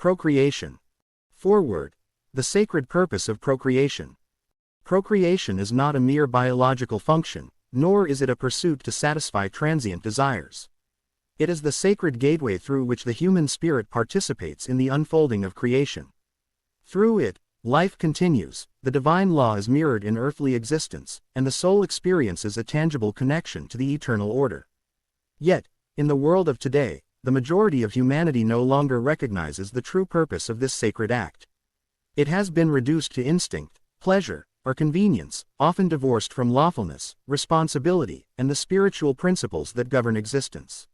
Procreation. Foreword. The sacred purpose of procreation. Procreation is not a mere biological function, nor is it a pursuit to satisfy transient desires. It is the sacred gateway through which the human spirit participates in the unfolding of creation. Through it, life continues, the divine law is mirrored in earthly existence, and the soul experiences a tangible connection to the eternal order. Yet, in the world of today, the majority of humanity no longer recognizes the true purpose of this sacred act. It has been reduced to instinct, pleasure, or convenience, often divorced from lawfulness, responsibility, and the spiritual principles that govern existence.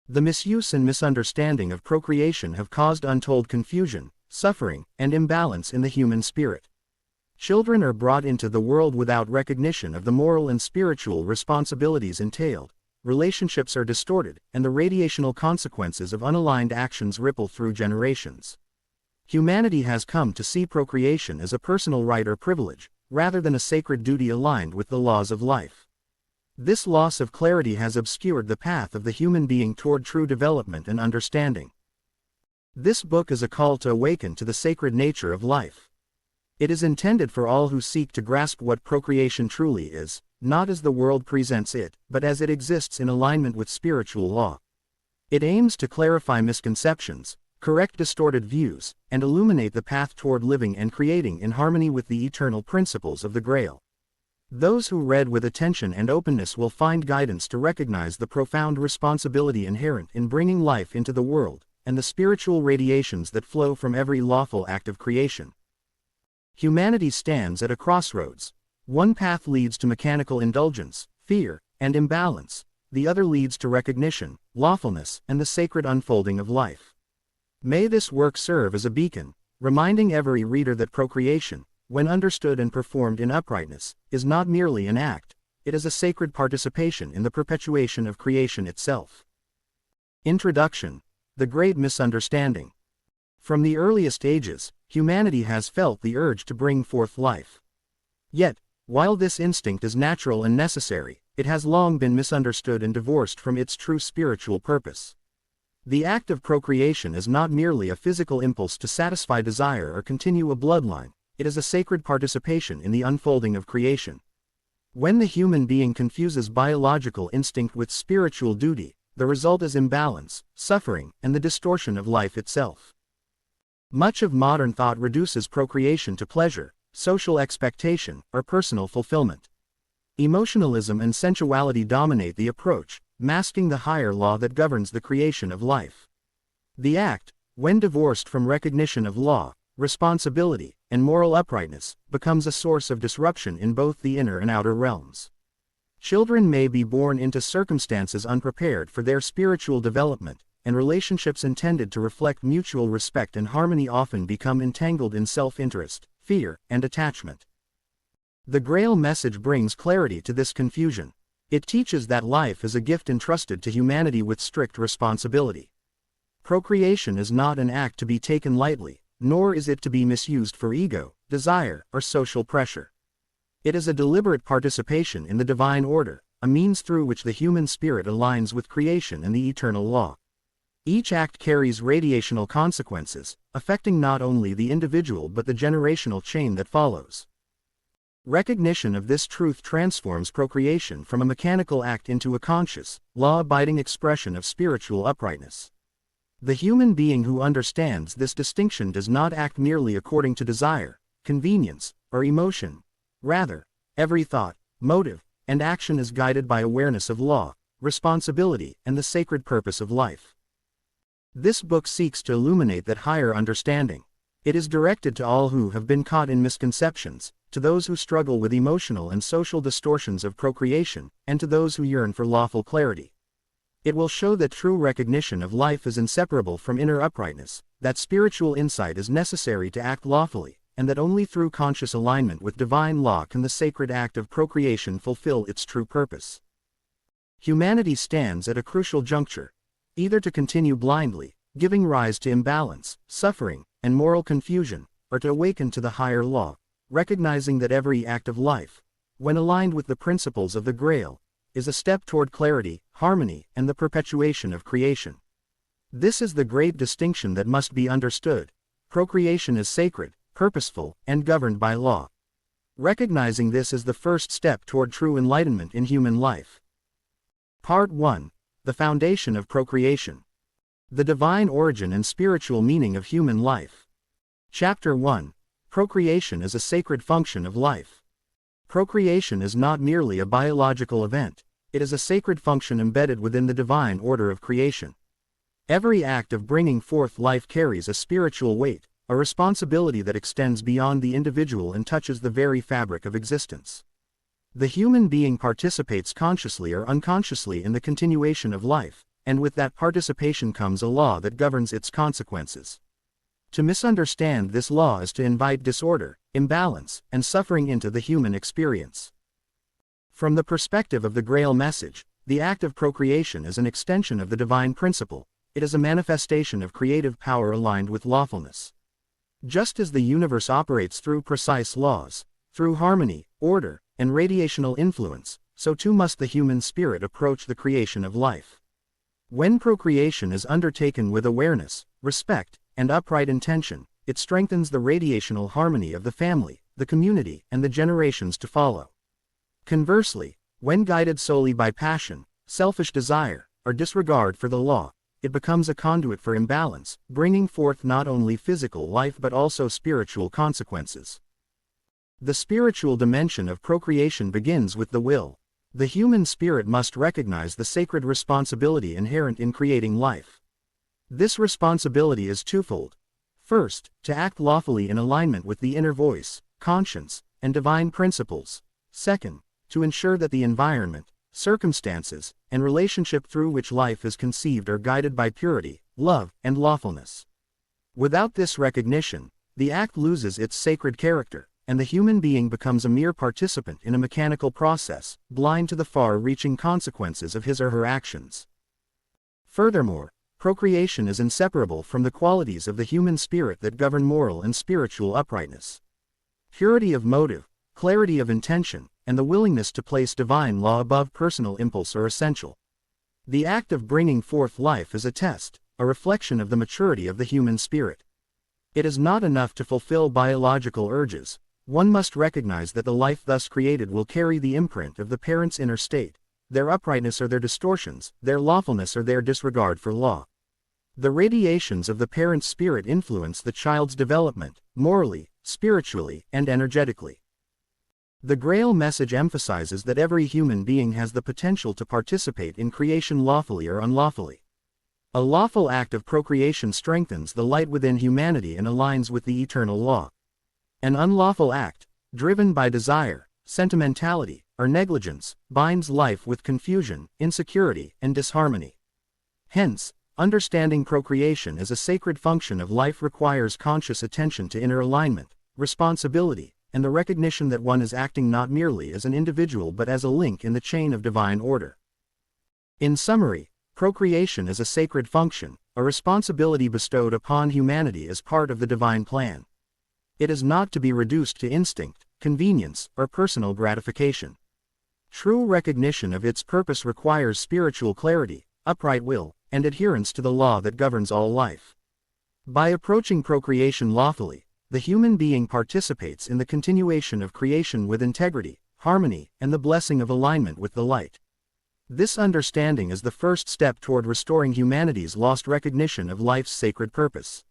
The misuse and misunderstanding of procreation have caused untold confusion, suffering, and imbalance in the human spirit. Children are brought into the world without recognition of the moral and spiritual responsibilities entailed. Relationships are distorted, and the radiational consequences of unaligned actions ripple through generations. Humanity has come to see procreation as a personal right or privilege, rather than a sacred duty aligned with the laws of life. This loss of clarity has obscured the path of the human being toward true development and understanding. This book is a call to awaken to the sacred nature of life. It is intended for all who seek to grasp what procreation truly is, not as the world presents it, but as it exists in alignment with spiritual law. It aims to clarify misconceptions, correct distorted views, and illuminate the path toward living and creating in harmony with the eternal principles of the Grail. Those who read with attention and openness will find guidance to recognize the profound responsibility inherent in bringing life into the world, and the spiritual radiations that flow from every lawful act of creation. Humanity stands at a crossroads. One path leads to mechanical indulgence, fear, and imbalance. The other leads to recognition, lawfulness, and the sacred unfolding of life. May this work serve as a beacon, reminding every reader that procreation, when understood and performed in uprightness, is not merely an act, it is a sacred participation in the perpetuation of creation itself. Introduction. The Great Misunderstanding. From the earliest ages, humanity has felt the urge to bring forth life. Yet, while this instinct is natural and necessary, it has long been misunderstood and divorced from its true spiritual purpose. The act of procreation is not merely a physical impulse to satisfy desire or continue a bloodline, it is a sacred participation in the unfolding of creation. When the human being confuses biological instinct with spiritual duty, the result is imbalance, suffering, and the distortion of life itself. Much of modern thought reduces procreation to pleasure, social expectation, or personal fulfillment. Emotionalism and sensuality dominate the approach, masking the higher law that governs the creation of life. The act, when divorced from recognition of law, responsibility, and moral uprightness, becomes a source of disruption in both the inner and outer realms. Children may be born into circumstances unprepared for their spiritual development, and relationships intended to reflect mutual respect and harmony often become entangled in self-interest, fear, and attachment. The Grail Message brings clarity to this confusion. It teaches that life is a gift entrusted to humanity with strict responsibility. Procreation is not an act to be taken lightly, nor is it to be misused for ego, desire, or social pressure. It is a deliberate participation in the divine order, a means through which the human spirit aligns with creation and the eternal law. Each act carries radiational consequences, affecting not only the individual but the generational chain that follows. Recognition of this truth transforms procreation from a mechanical act into a conscious, law-abiding expression of spiritual uprightness. The human being who understands this distinction does not act merely according to desire, convenience, or emotion. Rather, every thought, motive, and action is guided by awareness of law, responsibility, and the sacred purpose of life. This book seeks to illuminate that higher understanding. It is directed to all who have been caught in misconceptions, to those who struggle with emotional and social distortions of procreation, and to those who yearn for lawful clarity. It will show that true recognition of life is inseparable from inner uprightness, that spiritual insight is necessary to act lawfully, and that only through conscious alignment with divine law can the sacred act of procreation fulfill its true purpose. Humanity stands at a crucial juncture. Either to continue blindly, giving rise to imbalance, suffering, and moral confusion, or to awaken to the higher law, recognizing that every act of life, when aligned with the principles of the Grail, is a step toward clarity, harmony, and the perpetuation of creation. This is the great distinction that must be understood. Procreation is sacred, purposeful, and governed by law. Recognizing this is the first step toward true enlightenment in human life. Part 1. The Foundation of Procreation. The Divine Origin and Spiritual Meaning of Human Life. Chapter 1. Procreation is a sacred function of life. Procreation is not merely a biological event, it is a sacred function embedded within the divine order of creation. Every act of bringing forth life carries a spiritual weight, a responsibility that extends beyond the individual and touches the very fabric of existence. The human being participates consciously or unconsciously in the continuation of life, and with that participation comes a law that governs its consequences. To misunderstand this law is to invite disorder, imbalance, and suffering into the human experience. From the perspective of the Grail Message, the act of procreation is an extension of the divine principle. It is a manifestation of creative power aligned with lawfulness. Just as the universe operates through precise laws, through harmony, order, and radiational influence, so too must the human spirit approach the creation of life. When procreation is undertaken with awareness, respect, and upright intention, it strengthens the radiational harmony of the family, the community, and the generations to follow. Conversely, when guided solely by passion, selfish desire, or disregard for the law, it becomes a conduit for imbalance, bringing forth not only physical life but also spiritual consequences. The spiritual dimension of procreation begins with the will. The human spirit must recognize the sacred responsibility inherent in creating life. This responsibility is twofold. First, to act lawfully in alignment with the inner voice, conscience, and divine principles. Second, to ensure that the environment, circumstances, and relationship through which life is conceived are guided by purity, love, and lawfulness. Without this recognition, the act loses its sacred character, and the human being becomes a mere participant in a mechanical process, blind to the far-reaching consequences of his or her actions. Furthermore, procreation is inseparable from the qualities of the human spirit that govern moral and spiritual uprightness. Purity of motive, clarity of intention, and the willingness to place divine law above personal impulse are essential. The act of bringing forth life is a test, a reflection of the maturity of the human spirit. It is not enough to fulfill biological urges. One must recognize that the life thus created will carry the imprint of the parent's inner state, their uprightness or their distortions, their lawfulness or their disregard for law. The radiations of the parent's spirit influence the child's development, morally, spiritually, and energetically. The Grail Message emphasizes that every human being has the potential to participate in creation lawfully or unlawfully. A lawful act of procreation strengthens the light within humanity and aligns with the eternal law. An unlawful act, driven by desire, sentimentality, or negligence, binds life with confusion, insecurity, and disharmony. Hence, understanding procreation as a sacred function of life requires conscious attention to inner alignment, responsibility, and the recognition that one is acting not merely as an individual but as a link in the chain of divine order. In summary, procreation is a sacred function, a responsibility bestowed upon humanity as part of the divine plan. It is not to be reduced to instinct, convenience, or personal gratification. True recognition of its purpose requires spiritual clarity, upright will, and adherence to the law that governs all life. By approaching procreation lawfully, the human being participates in the continuation of creation with integrity, harmony, and the blessing of alignment with the light. This understanding is the first step toward restoring humanity's lost recognition of life's sacred purpose.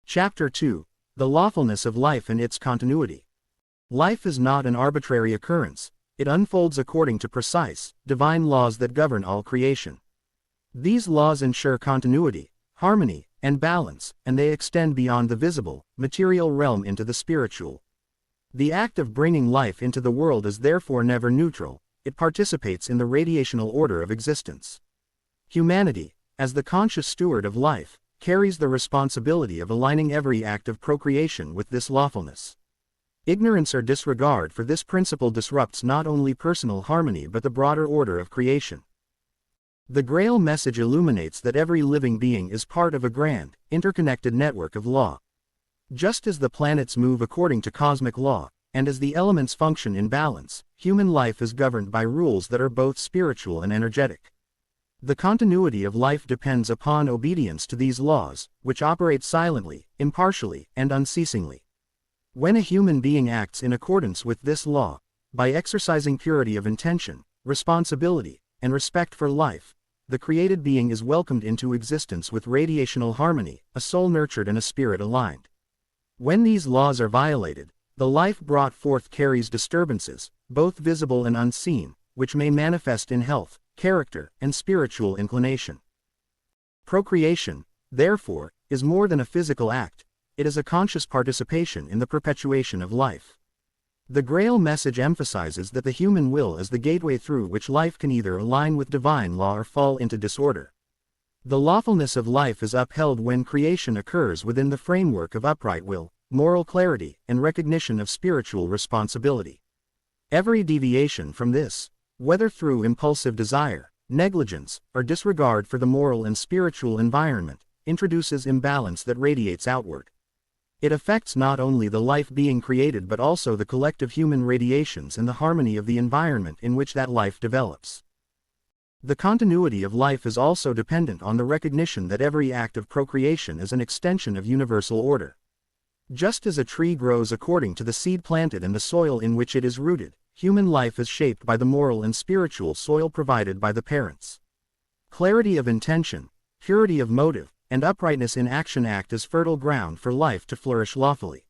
Chapter 2. The Lawfulness of Life and Its Continuity. Life is not an arbitrary occurrence, it unfolds according to precise, divine laws that govern all creation. These laws ensure continuity, harmony, and balance, and they extend beyond the visible, material realm into the spiritual. The act of bringing life into the world is therefore never neutral, it participates in the radiational order of existence. Humanity, as the conscious steward of life, carries the responsibility of aligning every act of procreation with this lawfulness. Ignorance or disregard for this principle disrupts not only personal harmony but the broader order of creation. The Grail Message illuminates that every living being is part of a grand, interconnected network of law. Just as the planets move according to cosmic law, and as the elements function in balance, human life is governed by rules that are both spiritual and energetic. The continuity of life depends upon obedience to these laws, which operate silently, impartially, and unceasingly. When a human being acts in accordance with this law, by exercising purity of intention, responsibility, and respect for life, the created being is welcomed into existence with radiational harmony, a soul nurtured and a spirit aligned. When these laws are violated, the life brought forth carries disturbances, both visible and unseen, which may manifest in health, character, and spiritual inclination. Procreation, therefore, is more than a physical act, it is a conscious participation in the perpetuation of life. The Grail Message emphasizes that the human will is the gateway through which life can either align with divine law or fall into disorder. The lawfulness of life is upheld when creation occurs within the framework of upright will, moral clarity, and recognition of spiritual responsibility. Every deviation from this, whether through impulsive desire, negligence, or disregard for the moral and spiritual environment, introduces imbalance that radiates outward. It affects not only the life being created but also the collective human radiations and the harmony of the environment in which that life develops. The continuity of life is also dependent on the recognition that every act of procreation is an extension of universal order. Just as a tree grows according to the seed planted and the soil in which it is rooted, human life is shaped by the moral and spiritual soil provided by the parents. Clarity of intention, purity of motive, and uprightness in action act as fertile ground for life to flourish lawfully.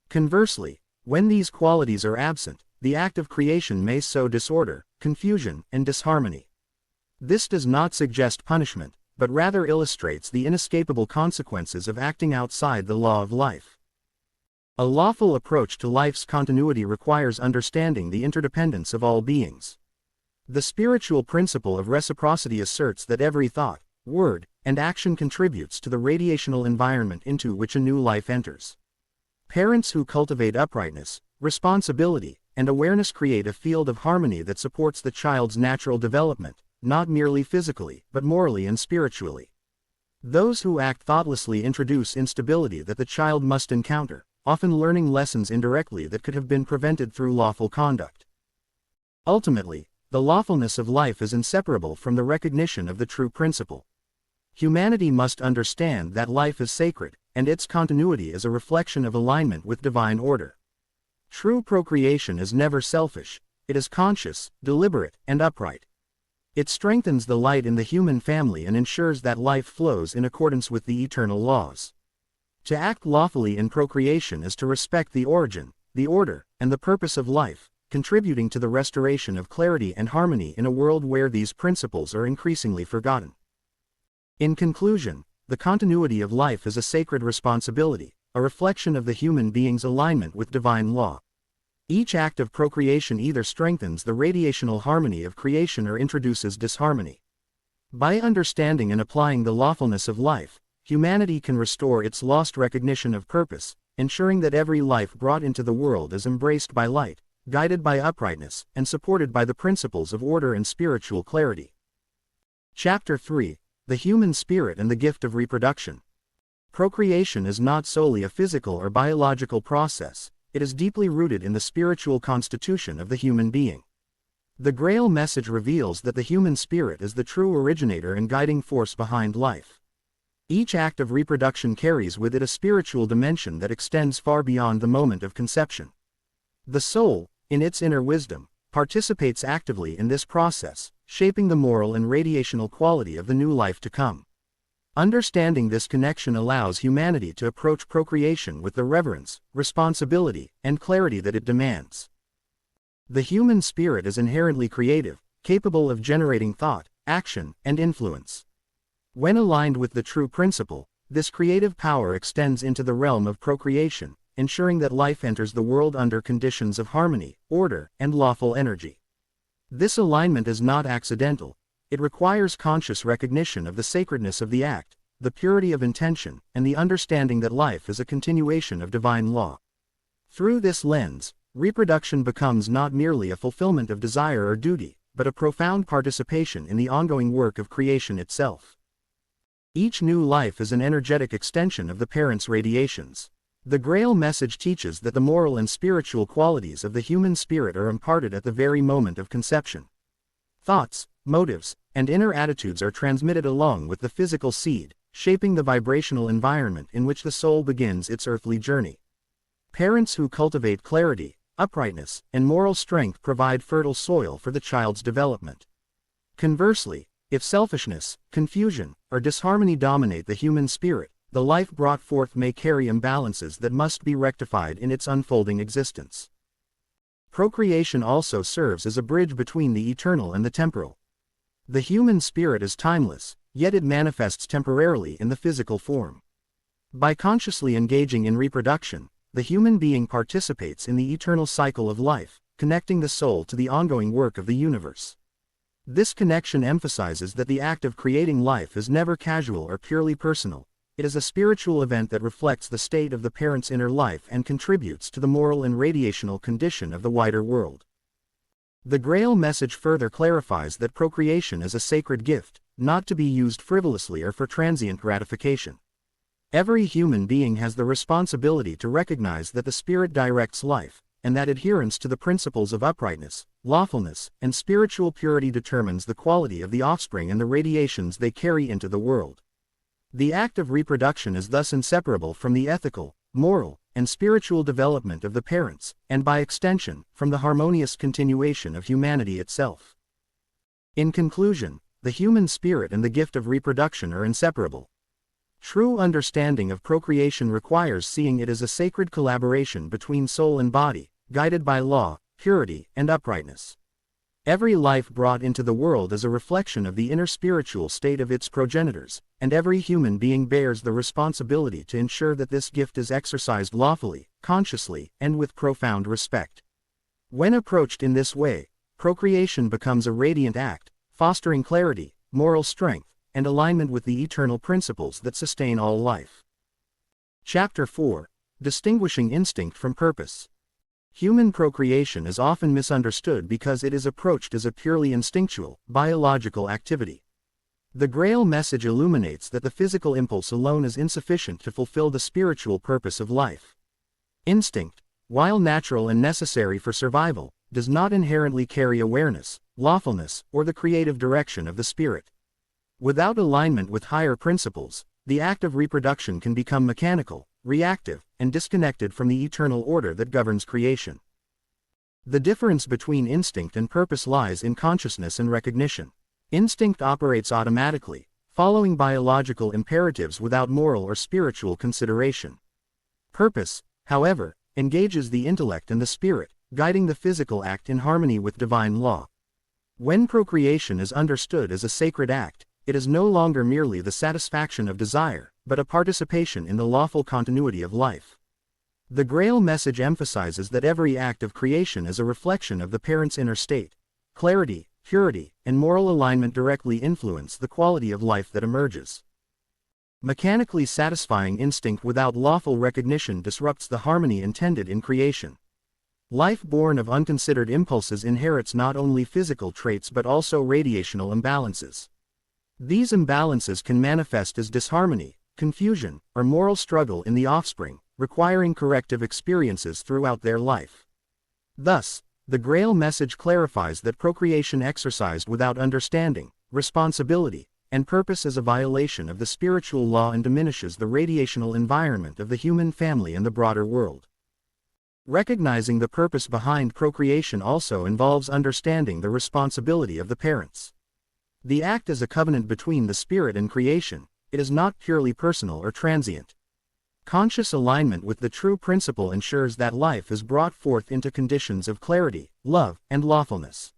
Conversely, when these qualities are absent, the act of creation may sow disorder, confusion, and disharmony. This does not suggest punishment, but rather illustrates the inescapable consequences of acting outside the law of life. A lawful approach to life's continuity requires understanding the interdependence of all beings. The spiritual principle of reciprocity asserts that every thought, word, and action contributes to the radiational environment into which a new life enters. Parents who cultivate uprightness, responsibility, and awareness create a field of harmony that supports the child's natural development, not merely physically, but morally and spiritually. Those who act thoughtlessly introduce instability that the child must encounter, often learning lessons indirectly that could have been prevented through lawful conduct. Ultimately, the lawfulness of life is inseparable from the recognition of the true principle. Humanity must understand that life is sacred, and its continuity is a reflection of alignment with divine order. True procreation is never selfish, it is conscious, deliberate, and upright. It strengthens the light in the human family and ensures that life flows in accordance with the eternal laws. To act lawfully in procreation is to respect the origin, the order, and the purpose of life, contributing to the restoration of clarity and harmony in a world where these principles are increasingly forgotten. In conclusion, the continuity of life is a sacred responsibility, a reflection of the human being's alignment with divine law. Each act of procreation either strengthens the radiational harmony of creation or introduces disharmony. By understanding and applying the lawfulness of life, humanity can restore its lost recognition of purpose, ensuring that every life brought into the world is embraced by light, guided by uprightness, and supported by the principles of order and spiritual clarity. Chapter 3: The Human Spirit and the Gift of Reproduction. Procreation is not solely a physical or biological process, it is deeply rooted in the spiritual constitution of the human being. The Grail Message reveals that the human spirit is the true originator and guiding force behind life. Each act of reproduction carries with it a spiritual dimension that extends far beyond the moment of conception. The soul, in its inner wisdom, participates actively in this process, shaping the moral and radiational quality of the new life to come. Understanding this connection allows humanity to approach procreation with the reverence, responsibility, and clarity that it demands. The human spirit is inherently creative, capable of generating thought, action, and influence. When aligned with the true principle, this creative power extends into the realm of procreation, ensuring that life enters the world under conditions of harmony, order, and lawful energy. This alignment is not accidental, it requires conscious recognition of the sacredness of the act, the purity of intention, and the understanding that life is a continuation of divine law. Through this lens, reproduction becomes not merely a fulfillment of desire or duty, but a profound participation in the ongoing work of creation itself. Each new life is an energetic extension of the parent's radiations. The Grail Message teaches that the moral and spiritual qualities of the human spirit are imparted at the very moment of conception. Thoughts, motives, and inner attitudes are transmitted along with the physical seed, shaping the vibrational environment in which the soul begins its earthly journey. Parents who cultivate clarity, uprightness, and moral strength provide fertile soil for the child's development. Conversely, if selfishness, confusion, or disharmony dominate the human spirit, the life brought forth may carry imbalances that must be rectified in its unfolding existence. Procreation also serves as a bridge between the eternal and the temporal. The human spirit is timeless, yet it manifests temporarily in the physical form. By consciously engaging in reproduction, the human being participates in the eternal cycle of life, connecting the soul to the ongoing work of the universe. This connection emphasizes that the act of creating life is never casual or purely personal. It is a spiritual event that reflects the state of the parent's inner life and contributes to the moral and radiational condition of the wider world. The Grail Message further clarifies that procreation is a sacred gift, not to be used frivolously or for transient gratification. Every human being has the responsibility to recognize that the spirit directs life, and that adherence to the principles of uprightness, lawfulness, and spiritual purity determines the quality of the offspring and the radiations they carry into the world. The act of reproduction is thus inseparable from the ethical, moral, and spiritual development of the parents, and by extension, from the harmonious continuation of humanity itself. In conclusion, the human spirit and the gift of reproduction are inseparable. True understanding of procreation requires seeing it as a sacred collaboration between soul and body, guided by law, purity, and uprightness. Every life brought into the world is a reflection of the inner spiritual state of its progenitors, and every human being bears the responsibility to ensure that this gift is exercised lawfully, consciously, and with profound respect. When approached in this way, procreation becomes a radiant act, fostering clarity, moral strength, and alignment with the eternal principles that sustain all life. Chapter 4. Distinguishing Instinct from Purpose. Human procreation is often misunderstood because it is approached as a purely instinctual, biological activity. The Grail Message illuminates that the physical impulse alone is insufficient to fulfill the spiritual purpose of life. Instinct, while natural and necessary for survival, does not inherently carry awareness, lawfulness, or the creative direction of the spirit. Without alignment with higher principles, the act of reproduction can become mechanical, reactive, and disconnected from the eternal order that governs creation. The difference between instinct and purpose lies in consciousness and recognition. Instinct operates automatically, following biological imperatives without moral or spiritual consideration. Purpose, however, engages the intellect and the spirit, guiding the physical act in harmony with divine law. When procreation is understood as a sacred act, it is no longer merely the satisfaction of desire, but a participation in the lawful continuity of life. The Grail Message emphasizes that every act of creation is a reflection of the parent's inner state. Clarity, purity, and moral alignment directly influence the quality of life that emerges. Mechanically satisfying instinct without lawful recognition disrupts the harmony intended in creation. Life born of unconsidered impulses inherits not only physical traits but also radiational imbalances. These imbalances can manifest as disharmony, confusion, or moral struggle in the offspring, requiring corrective experiences throughout their life. Thus, the Grail Message clarifies that procreation exercised without understanding, responsibility, and purpose is a violation of the spiritual law and diminishes the radiational environment of the human family and the broader world. Recognizing the purpose behind procreation also involves understanding the responsibility of the parents. The act is a covenant between the spirit and creation. It is not purely personal or transient. Conscious alignment with the true principle ensures that life is brought forth into conditions of clarity, love, and lawfulness.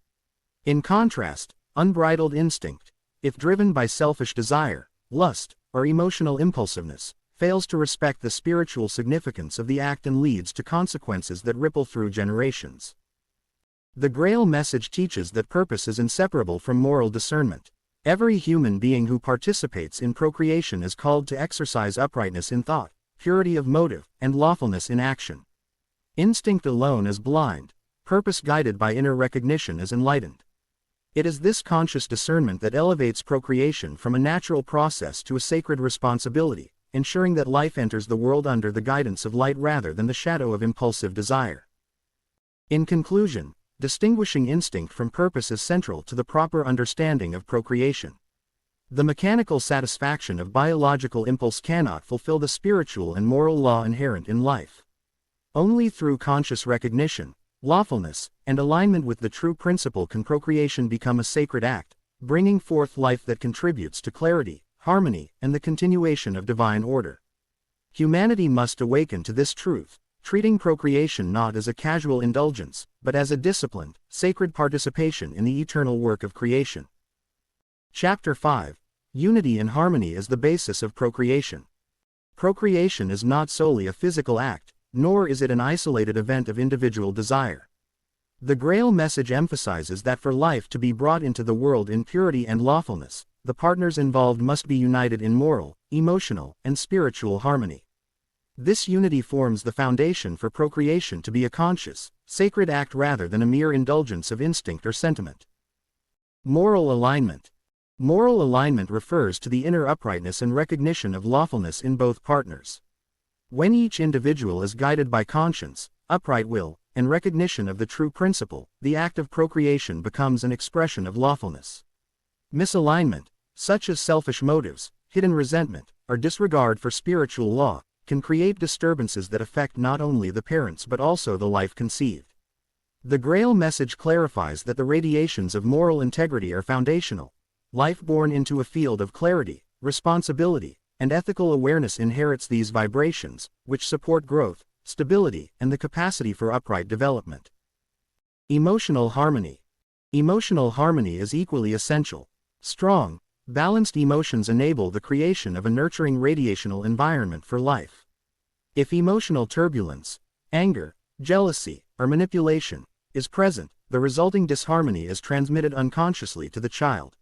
In contrast, unbridled instinct, if driven by selfish desire, lust, or emotional impulsiveness, fails to respect the spiritual significance of the act and leads to consequences that ripple through generations. The Grail Message teaches that purpose is inseparable from moral discernment. Every human being who participates in procreation is called to exercise uprightness in thought, purity of motive, and lawfulness in action. Instinct alone is blind, purpose guided by inner recognition is enlightened. It is this conscious discernment that elevates procreation from a natural process to a sacred responsibility, ensuring that life enters the world under the guidance of light rather than the shadow of impulsive desire. In conclusion, distinguishing instinct from purpose is central to the proper understanding of procreation. The mechanical satisfaction of biological impulse cannot fulfill the spiritual and moral law inherent in life. Only through conscious recognition, lawfulness, and alignment with the true principle can procreation become a sacred act, bringing forth life that contributes to clarity, harmony, and the continuation of divine order. Humanity must awaken to this truth, treating procreation not as a casual indulgence, but as a disciplined, sacred participation in the eternal work of creation. Chapter 5. Unity and harmony is the basis of procreation. Procreation is not solely a physical act, nor is it an isolated event of individual desire. The Grail Message emphasizes that for life to be brought into the world in purity and lawfulness, the partners involved must be united in moral, emotional, and spiritual harmony. This unity forms the foundation for procreation to be a conscious, sacred act rather than a mere indulgence of instinct or sentiment. Moral alignment. Moral alignment refers to the inner uprightness and recognition of lawfulness in both partners. When each individual is guided by conscience, upright will, and recognition of the true principle, the act of procreation becomes an expression of lawfulness. Misalignment, such as selfish motives, hidden resentment, or disregard for spiritual law, can create disturbances that affect not only the parents but also the life conceived. The Grail Message clarifies that the radiations of moral integrity are foundational. Life born into a field of clarity, responsibility, and ethical awareness inherits these vibrations, which support growth, stability, and the capacity for upright development. Emotional harmony. Emotional harmony is equally essential. Strong, balanced emotions enable the creation of a nurturing radiational environment for life. If emotional turbulence, anger, jealousy, or manipulation is present, the resulting disharmony is transmitted unconsciously to the child.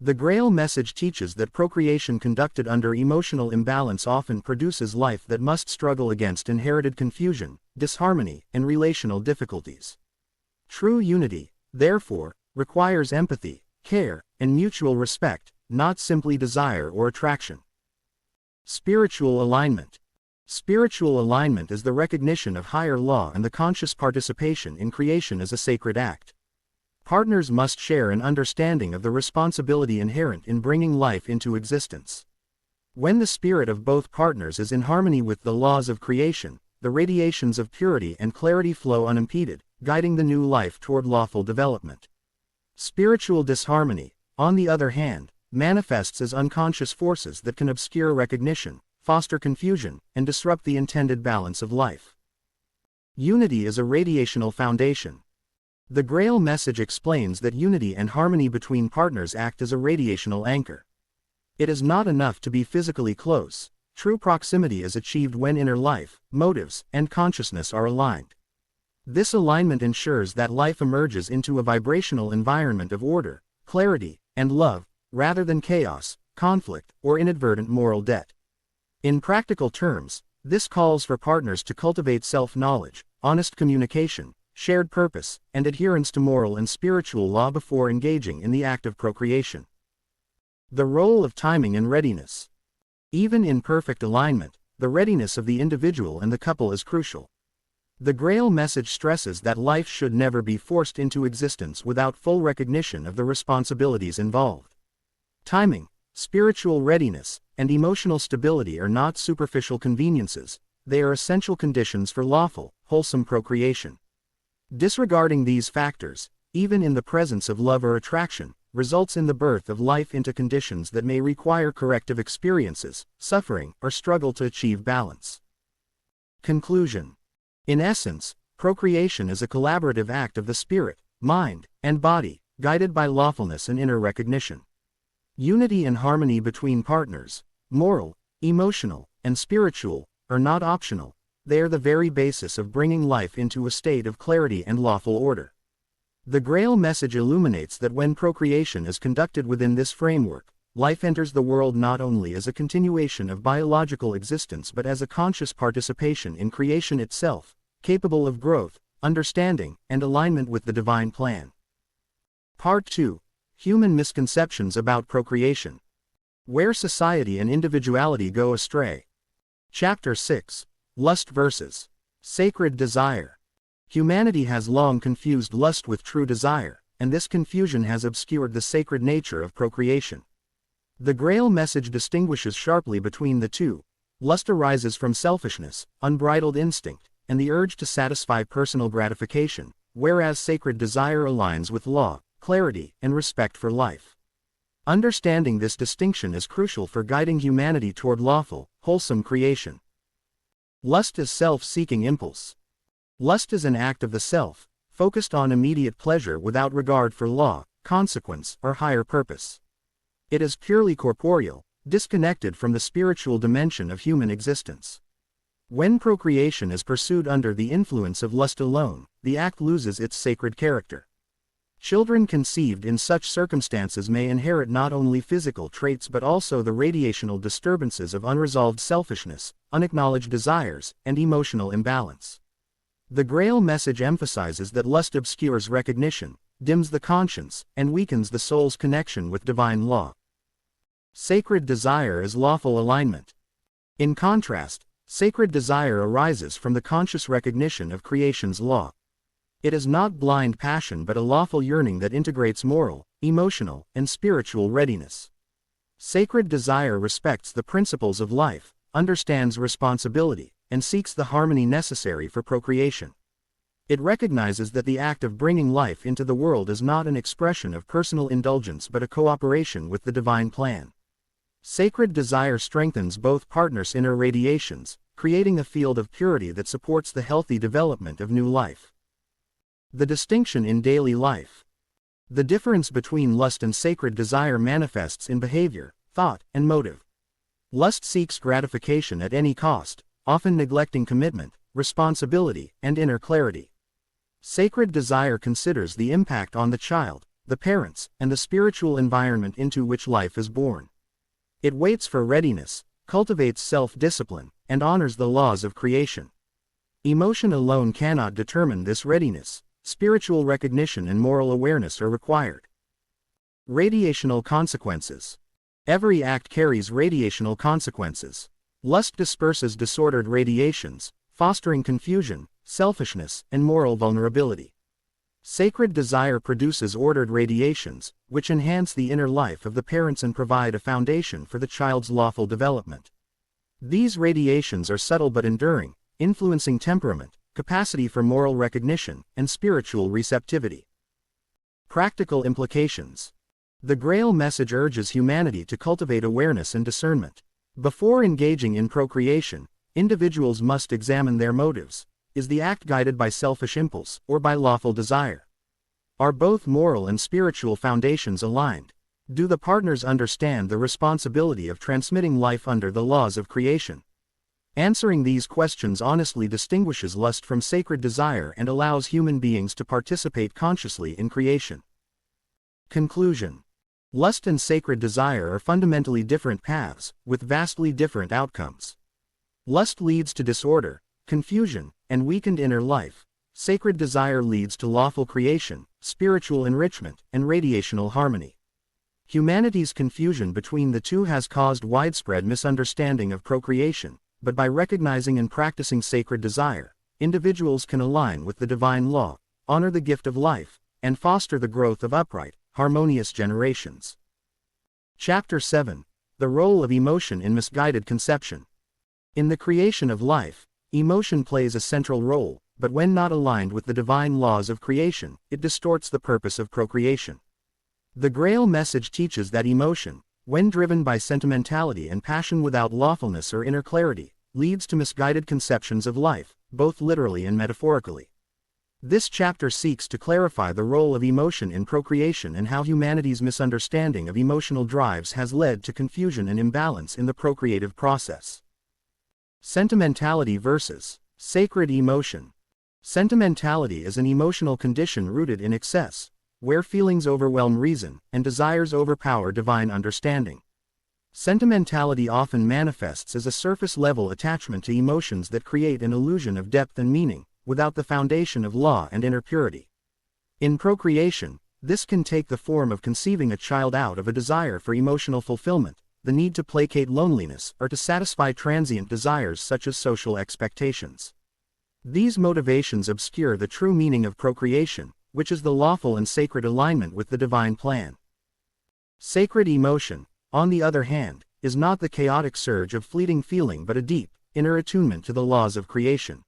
The Grail Message teaches that procreation conducted under emotional imbalance often produces life that must struggle against inherited confusion, disharmony, and relational difficulties. True unity, therefore, requires empathy, care, and mutual respect, not simply desire or attraction. Spiritual alignment. Spiritual alignment is the recognition of higher law and the conscious participation in creation as a sacred act. Partners must share an understanding of the responsibility inherent in bringing life into existence. When the spirit of both partners is in harmony with the laws of creation, the radiations of purity and clarity flow unimpeded, guiding the new life toward lawful development. Spiritual disharmony, on the other hand, manifests as unconscious forces that can obscure recognition, foster confusion, and disrupt the intended balance of life. Unity is a radiational foundation. The Grail Message explains that unity and harmony between partners act as a radiational anchor. It is not enough to be physically close. True proximity is achieved when inner life, motives, and consciousness are aligned. This alignment ensures that life emerges into a vibrational environment of order, clarity, and love, rather than chaos, conflict, or inadvertent moral debt. In practical terms, this calls for partners to cultivate self-knowledge, honest communication, shared purpose, and adherence to moral and spiritual law before engaging in the act of procreation. The role of timing and readiness. Even in perfect alignment, the readiness of the individual and the couple is crucial. The Grail Message stresses that life should never be forced into existence without full recognition of the responsibilities involved. Timing, spiritual readiness, and emotional stability are not superficial conveniences, they are essential conditions for lawful, wholesome procreation. Disregarding these factors, even in the presence of love or attraction, results in the birth of life into conditions that may require corrective experiences, suffering, or struggle to achieve balance. Conclusion. In essence, procreation is a collaborative act of the spirit, mind, and body, guided by lawfulness and inner recognition. Unity and harmony between partners, moral, emotional, and spiritual, are not optional. They are the very basis of bringing life into a state of clarity and lawful order. The Grail Message illuminates that when procreation is conducted within this framework, life enters the world not only as a continuation of biological existence but as a conscious participation in creation itself, capable of growth, understanding, and alignment with the divine plan. Part 2. Human misconceptions about procreation. Where society and individuality go astray. Chapter 6. Lust versus sacred desire. Humanity has long confused lust with true desire, and this confusion has obscured the sacred nature of procreation. The Grail Message distinguishes sharply between the two. Lust arises from selfishness, unbridled instinct, and the urge to satisfy personal gratification, whereas sacred desire aligns with law, clarity, and respect for life. Understanding this distinction is crucial for guiding humanity toward lawful, wholesome creation. Lust is self-seeking impulse. Lust is an act of the self, focused on immediate pleasure without regard for law, consequence, or higher purpose. It is purely corporeal, disconnected from the spiritual dimension of human existence. When procreation is pursued under the influence of lust alone, the act loses its sacred character. Children conceived in such circumstances may inherit not only physical traits but also the radiational disturbances of unresolved selfishness, unacknowledged desires, and emotional imbalance. The Grail Message emphasizes that lust obscures recognition, dims the conscience, and weakens the soul's connection with divine law. Sacred desire is lawful alignment. In contrast, sacred desire arises from the conscious recognition of creation's law. It is not blind passion but a lawful yearning that integrates moral, emotional, and spiritual readiness. Sacred desire respects the principles of life, understands responsibility, and seeks the harmony necessary for procreation. It recognizes that the act of bringing life into the world is not an expression of personal indulgence but a cooperation with the divine plan. Sacred desire strengthens both partners' inner radiations, creating a field of purity that supports the healthy development of new life. The distinction in daily life. The difference between lust and sacred desire manifests in behavior, thought, and motive. Lust seeks gratification at any cost, often neglecting commitment, responsibility, and inner clarity. Sacred desire considers the impact on the child, the parents, and the spiritual environment into which life is born. It waits for readiness, cultivates self-discipline, and honors the laws of creation. Emotion alone cannot determine this readiness. Spiritual recognition and moral awareness are required. Radiational consequences. Every act carries radiational consequences. Lust disperses disordered radiations, fostering confusion, selfishness, and moral vulnerability. Sacred desire produces ordered radiations, which enhance the inner life of the parents and provide a foundation for the child's lawful development. These radiations are subtle but enduring, influencing temperament, capacity for moral recognition, and spiritual receptivity. Practical implications. The Grail Message urges humanity to cultivate awareness and discernment. Before engaging in procreation, individuals must examine their motives. Is the act guided by selfish impulse, or by lawful desire? Are both moral and spiritual foundations aligned? Do the partners understand the responsibility of transmitting life under the laws of creation? Answering these questions honestly distinguishes lust from sacred desire and allows human beings to participate consciously in creation. Conclusion. Lust and sacred desire are fundamentally different paths, with vastly different outcomes. Lust leads to disorder, confusion, and weakened inner life. Sacred desire leads to lawful creation, spiritual enrichment, and radiational harmony. Humanity's confusion between the two has caused widespread misunderstanding of procreation, but by recognizing and practicing sacred desire, individuals can align with the divine law, honor the gift of life, and foster the growth of upright, harmonious generations. Chapter 7. The Role of Emotion in Misguided Conception. In the creation of life, emotion plays a central role, but when not aligned with the divine laws of creation, it distorts the purpose of procreation. The Grail Message teaches that emotion, when driven by sentimentality and passion without lawfulness or inner clarity, leads to misguided conceptions of life, both literally and metaphorically. This chapter seeks to clarify the role of emotion in procreation and how humanity's misunderstanding of emotional drives has led to confusion and imbalance in the procreative process. Sentimentality versus sacred emotion. Sentimentality is an emotional condition rooted in excess, where feelings overwhelm reason, and desires overpower divine understanding. Sentimentality often manifests as a surface-level attachment to emotions that create an illusion of depth and meaning, without the foundation of law and inner purity. In procreation, this can take the form of conceiving a child out of a desire for emotional fulfillment, the need to placate loneliness, or to satisfy transient desires such as social expectations. These motivations obscure the true meaning of procreation, which is the lawful and sacred alignment with the divine plan. Sacred emotion, on the other hand, is not the chaotic surge of fleeting feeling but a deep, inner attunement to the laws of creation.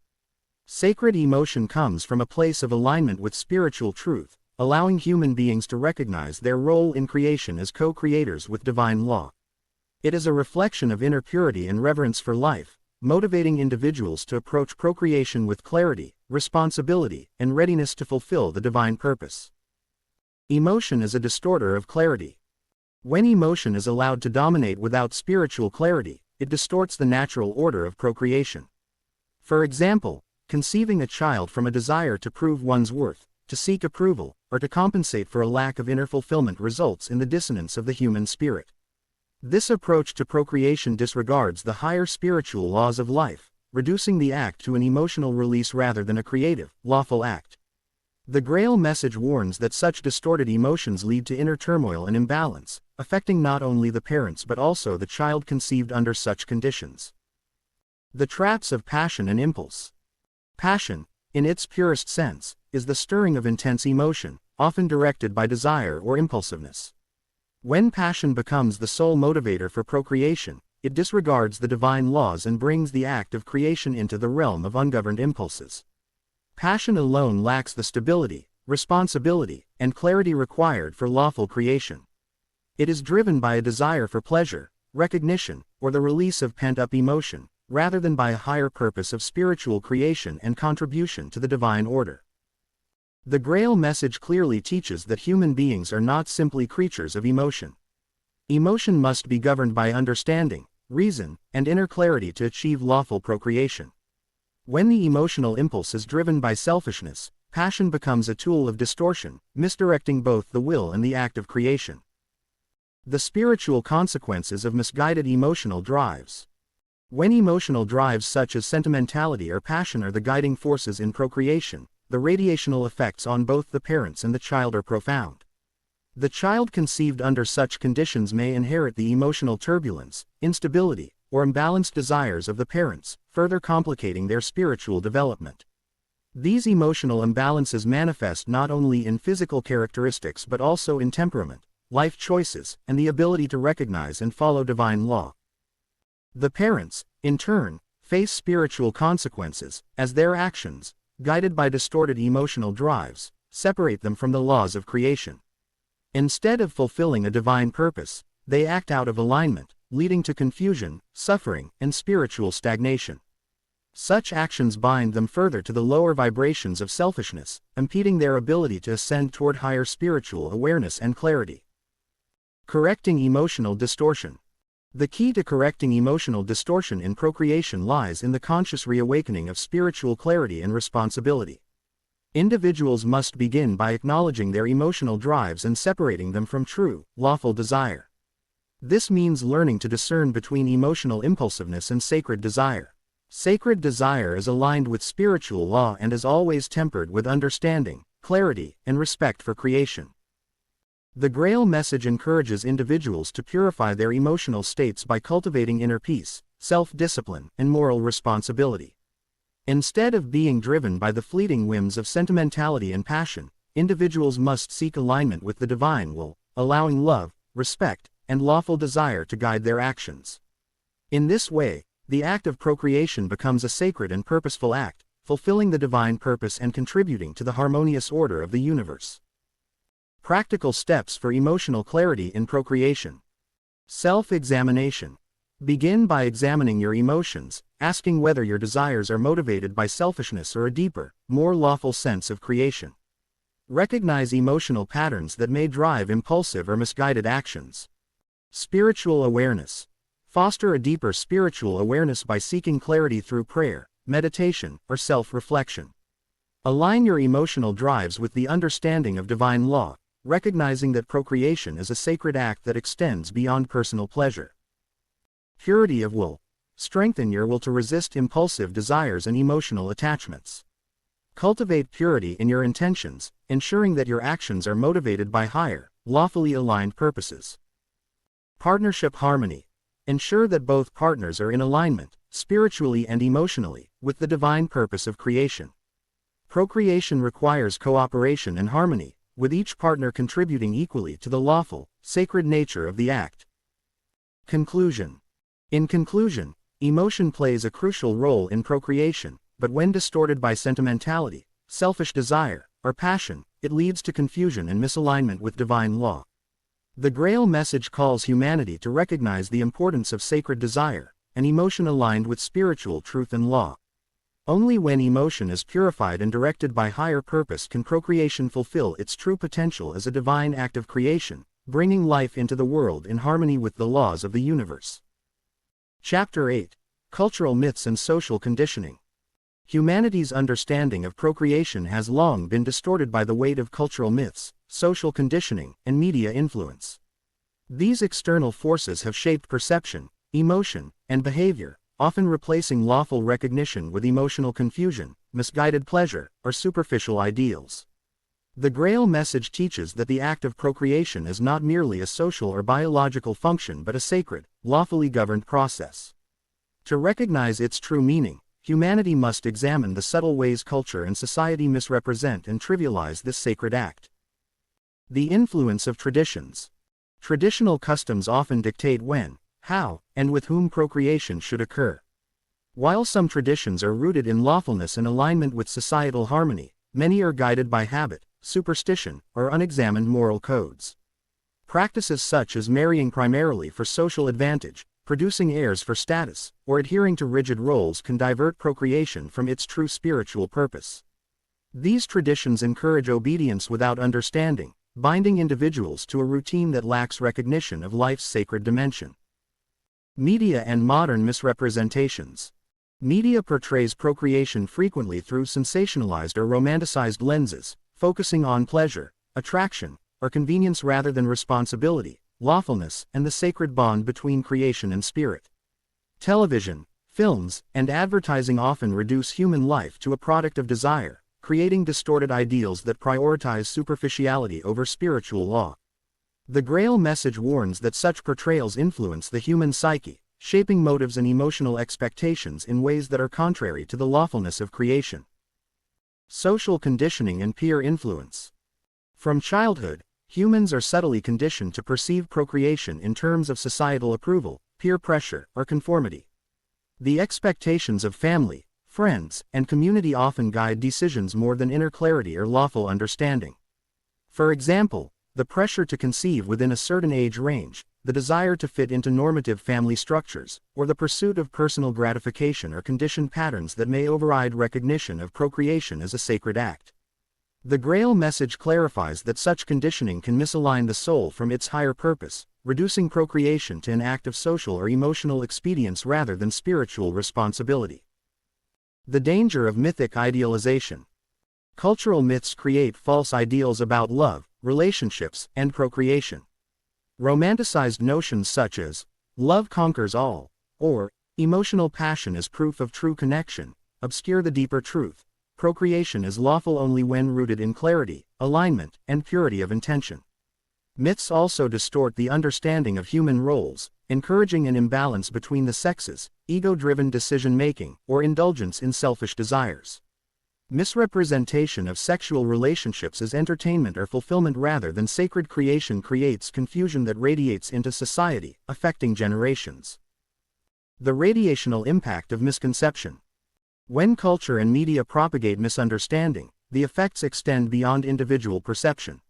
Sacred emotion comes from a place of alignment with spiritual truth, allowing human beings to recognize their role in creation as co-creators with divine law. It is a reflection of inner purity and reverence for life, motivating individuals to approach procreation with clarity, responsibility, and readiness to fulfill the divine purpose. Emotion is a distorter of clarity. When emotion is allowed to dominate without spiritual clarity, it distorts the natural order of procreation. For example, conceiving a child from a desire to prove one's worth, to seek approval, or to compensate for a lack of inner fulfillment results in the dissonance of the human spirit. This approach to procreation disregards the higher spiritual laws of life, reducing the act to an emotional release rather than a creative, lawful act. The Grail Message warns that such distorted emotions lead to inner turmoil and imbalance, affecting not only the parents but also the child conceived under such conditions. The traps of passion and impulse. Passion, in its purest sense, is the stirring of intense emotion, often directed by desire or impulsiveness. When passion becomes the sole motivator for procreation, it disregards the divine laws and brings the act of creation into the realm of ungoverned impulses. Passion alone lacks the stability, responsibility, and clarity required for lawful creation. It is driven by a desire for pleasure, recognition, or the release of pent-up emotion, rather than by a higher purpose of spiritual creation and contribution to the divine order. The Grail Message clearly teaches that human beings are not simply creatures of emotion. Emotion must be governed by understanding, reason, and inner clarity to achieve lawful procreation. When the emotional impulse is driven by selfishness, passion becomes a tool of distortion, misdirecting both the will and the act of creation. The spiritual consequences of misguided emotional drives. When emotional drives such as sentimentality or passion are the guiding forces in procreation, the radiational effects on both the parents and the child are profound. The child conceived under such conditions may inherit the emotional turbulence, instability, or imbalanced desires of the parents, further complicating their spiritual development. These emotional imbalances manifest not only in physical characteristics but also in temperament, life choices, and the ability to recognize and follow divine law. The parents, in turn, face spiritual consequences, as their actions, guided by distorted emotional drives, separate them from the laws of creation. Instead of fulfilling a divine purpose, they act out of alignment, leading to confusion, suffering, and spiritual stagnation. Such actions bind them further to the lower vibrations of selfishness, impeding their ability to ascend toward higher spiritual awareness and clarity. Correcting emotional distortion. The key to correcting emotional distortion in procreation lies in the conscious reawakening of spiritual clarity and responsibility. Individuals must begin by acknowledging their emotional drives and separating them from true, lawful desire. This means learning to discern between emotional impulsiveness and sacred desire. Sacred desire is aligned with spiritual law and is always tempered with understanding, clarity, and respect for creation. The Grail Message encourages individuals to purify their emotional states by cultivating inner peace, self-discipline, and moral responsibility. Instead of being driven by the fleeting whims of sentimentality and passion, individuals must seek alignment with the divine will, allowing love, respect, and lawful desire to guide their actions. In this way, the act of procreation becomes a sacred and purposeful act, fulfilling the divine purpose and contributing to the harmonious order of the universe. Practical steps for emotional clarity in procreation. Self-examination. Begin by examining your emotions, asking whether your desires are motivated by selfishness or a deeper, more lawful sense of creation. Recognize emotional patterns that may drive impulsive or misguided actions. Spiritual awareness. Foster a deeper spiritual awareness by seeking clarity through prayer, meditation, or self-reflection. Align your emotional drives with the understanding of divine law, recognizing that procreation is a sacred act that extends beyond personal pleasure. Purity of will. Strengthen your will to resist impulsive desires and emotional attachments. Cultivate purity in your intentions, ensuring that your actions are motivated by higher, lawfully aligned purposes. Partnership harmony. Ensure that both partners are in alignment, spiritually and emotionally, with the divine purpose of creation. Procreation requires cooperation and harmony, with each partner contributing equally to the lawful, sacred nature of the act. Conclusion. In conclusion, emotion plays a crucial role in procreation, but when distorted by sentimentality, selfish desire, or passion, it leads to confusion and misalignment with divine law. The Grail Message calls humanity to recognize the importance of sacred desire, an emotion aligned with spiritual truth and law. Only when emotion is purified and directed by higher purpose can procreation fulfill its true potential as a divine act of creation, bringing life into the world in harmony with the laws of the universe. Chapter 8. Cultural Myths and Social Conditioning. Humanity's understanding of procreation has long been distorted by the weight of cultural myths, social conditioning, and media influence. These external forces have shaped perception, emotion, and behavior, often replacing lawful recognition with emotional confusion, misguided pleasure, or superficial ideals. The Grail Message teaches that the act of procreation is not merely a social or biological function but a sacred, lawfully governed process. To recognize its true meaning, humanity must examine the subtle ways culture and society misrepresent and trivialize this sacred act. The influence of traditions. Traditional customs often dictate when, how, and with whom procreation should occur. While some traditions are rooted in lawfulness and alignment with societal harmony, many are guided by habit, superstition, or unexamined moral codes. Practices such as marrying primarily for social advantage, producing heirs for status, or adhering to rigid roles can divert procreation from its true spiritual purpose. These traditions encourage obedience without understanding, binding individuals to a routine that lacks recognition of life's sacred dimension. Media and modern misrepresentations. Media portrays procreation frequently through sensationalized or romanticized lenses, focusing on pleasure, attraction, or convenience rather than responsibility, lawfulness, and the sacred bond between creation and spirit. Television, films, and advertising often reduce human life to a product of desire, creating distorted ideals that prioritize superficiality over spiritual law. The Grail Message warns that such portrayals influence the human psyche, shaping motives and emotional expectations in ways that are contrary to the lawfulness of creation. Social conditioning and peer influence. From childhood, humans are subtly conditioned to perceive procreation in terms of societal approval, peer pressure, or conformity. The expectations of family, friends, and community often guide decisions more than inner clarity or lawful understanding. For example, the pressure to conceive within a certain age range, the desire to fit into normative family structures, or the pursuit of personal gratification are conditioned patterns that may override recognition of procreation as a sacred act. The Grail Message clarifies that such conditioning can misalign the soul from its higher purpose, reducing procreation to an act of social or emotional expedience rather than spiritual responsibility. The danger of mythic idealization. Cultural myths create false ideals about love, relationships, and procreation. Romanticized notions such as, love conquers all, or, emotional passion is proof of true connection, obscure the deeper truth. Procreation is lawful only when rooted in clarity, alignment, and purity of intention. Myths also distort the understanding of human roles, encouraging an imbalance between the sexes, ego-driven decision-making, or indulgence in selfish desires. Misrepresentation of sexual relationships as entertainment or fulfillment rather than sacred creation creates confusion that radiates into society, affecting generations. The radiational impact of misconception. When culture and media propagate misunderstanding, the effects extend beyond individual perception.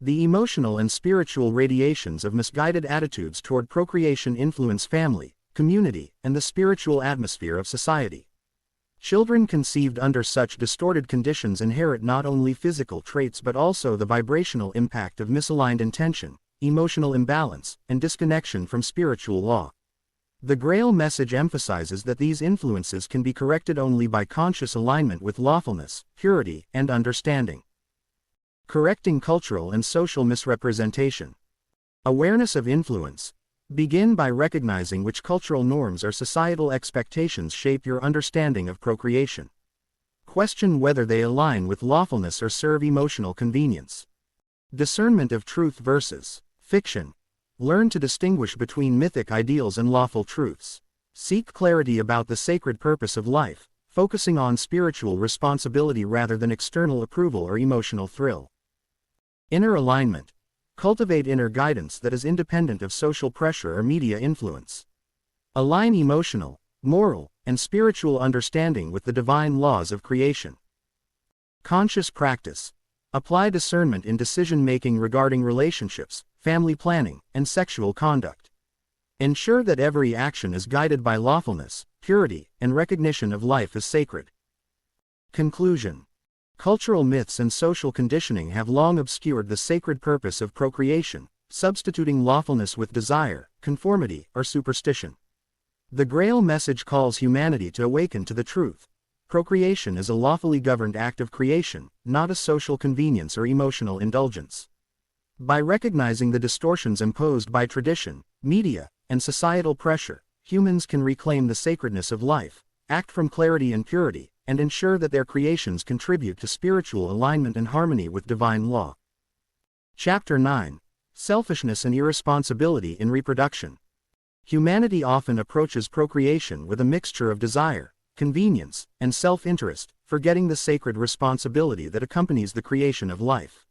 The emotional and spiritual radiations of misguided attitudes toward procreation influence family, community, and the spiritual atmosphere of society. Children conceived under such distorted conditions inherit not only physical traits but also the vibrational impact of misaligned intention, emotional imbalance, and disconnection from spiritual law. The Grail Message emphasizes that these influences can be corrected only by conscious alignment with lawfulness, purity, and understanding. Correcting cultural and social misrepresentation. Awareness of influence. Begin by recognizing which cultural norms or societal expectations shape your understanding of procreation. Question whether they align with lawfulness or serve emotional convenience. Discernment of truth versus fiction. Learn to distinguish between mythic ideals and lawful truths. Seek clarity about the sacred purpose of life, focusing on spiritual responsibility rather than external approval or emotional thrill. Inner alignment. Cultivate inner guidance that is independent of social pressure or media influence. Align emotional, moral, and spiritual understanding with the divine laws of creation. Conscious practice. Apply discernment in decision-making regarding relationships, family planning, and sexual conduct. Ensure that every action is guided by lawfulness, purity, and recognition of life as sacred. Conclusion. Cultural myths and social conditioning have long obscured the sacred purpose of procreation, substituting lawfulness with desire, conformity, or superstition. The Grail Message calls humanity to awaken to the truth. Procreation is a lawfully governed act of creation, not a social convenience or emotional indulgence. By recognizing the distortions imposed by tradition, media, and societal pressure, humans can reclaim the sacredness of life, act from clarity and purity, and ensure that their creations contribute to spiritual alignment and harmony with divine law. Chapter 9. Selfishness and Irresponsibility in Reproduction. Humanity often approaches procreation with a mixture of desire, convenience, and self-interest, forgetting the sacred responsibility that accompanies the creation of life.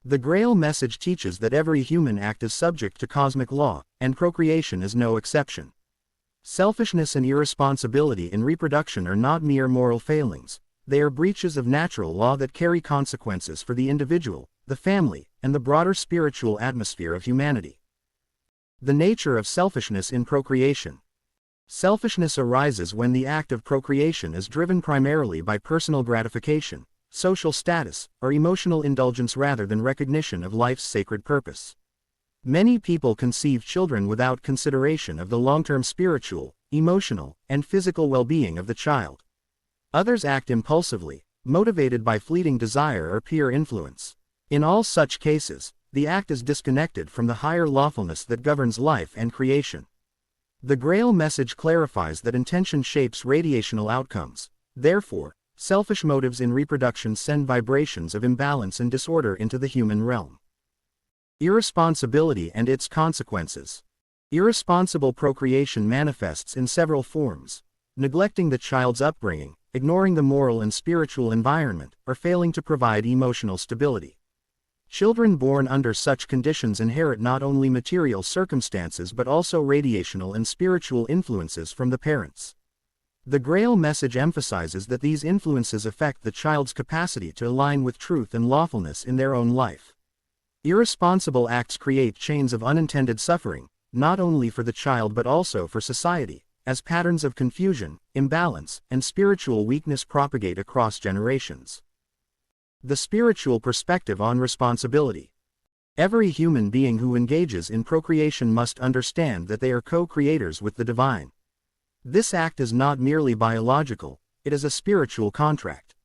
The Grail Message teaches that every human act is subject to cosmic law, and procreation is no exception. Selfishness and irresponsibility in reproduction are not mere moral failings, they are breaches of natural law that carry consequences for the individual, the family, and the broader spiritual atmosphere of humanity. The nature of selfishness in procreation. Selfishness arises when the act of procreation is driven primarily by personal gratification, social status, or emotional indulgence rather than recognition of life's sacred purpose. Many people conceive children without consideration of the long-term spiritual, emotional, and physical well-being of the child. Others act impulsively, motivated by fleeting desire or peer influence. In all such cases, the act is disconnected from the higher lawfulness that governs life and creation. The Grail Message clarifies that intention shapes radiational outcomes. Therefore, selfish motives in reproduction send vibrations of imbalance and disorder into the human realm. Irresponsibility and its consequences. Irresponsible procreation manifests in several forms: neglecting the child's upbringing, ignoring the moral and spiritual environment, or failing to provide emotional stability. Children born under such conditions inherit not only material circumstances but also radiational and spiritual influences from the parents. The Grail Message emphasizes that these influences affect the child's capacity to align with truth and lawfulness in their own life. Irresponsible acts create chains of unintended suffering, not only for the child but also for society, as patterns of confusion, imbalance, and spiritual weakness propagate across generations. The spiritual perspective on responsibility. Every human being who engages in procreation must understand that they are co-creators with the divine. This act is not merely biological, it is a spiritual contract.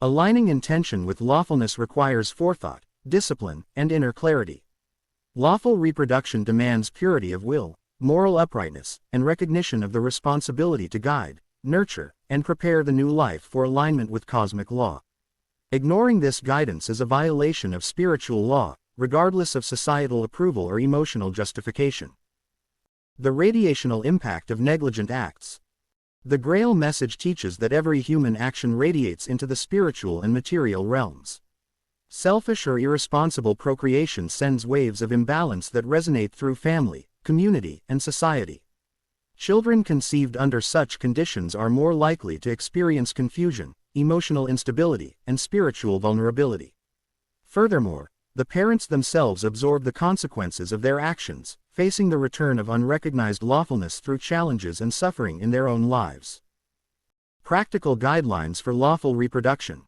Aligning intention with lawfulness requires forethought, discipline, and inner clarity. Lawful reproduction demands purity of will, moral uprightness, and recognition of the responsibility to guide, nurture, and prepare the new life for alignment with cosmic law. Ignoring this guidance is a violation of spiritual law, regardless of societal approval or emotional justification. The radiational impact of negligent acts. The Grail Message teaches that every human action radiates into the spiritual and material realms. Selfish or irresponsible procreation sends waves of imbalance that resonate through family, community, and society. Children conceived under such conditions are more likely to experience confusion, emotional instability, and spiritual vulnerability. Furthermore, the parents themselves absorb the consequences of their actions, facing the return of unrecognized lawfulness through challenges and suffering in their own lives. Practical guidelines for lawful reproduction.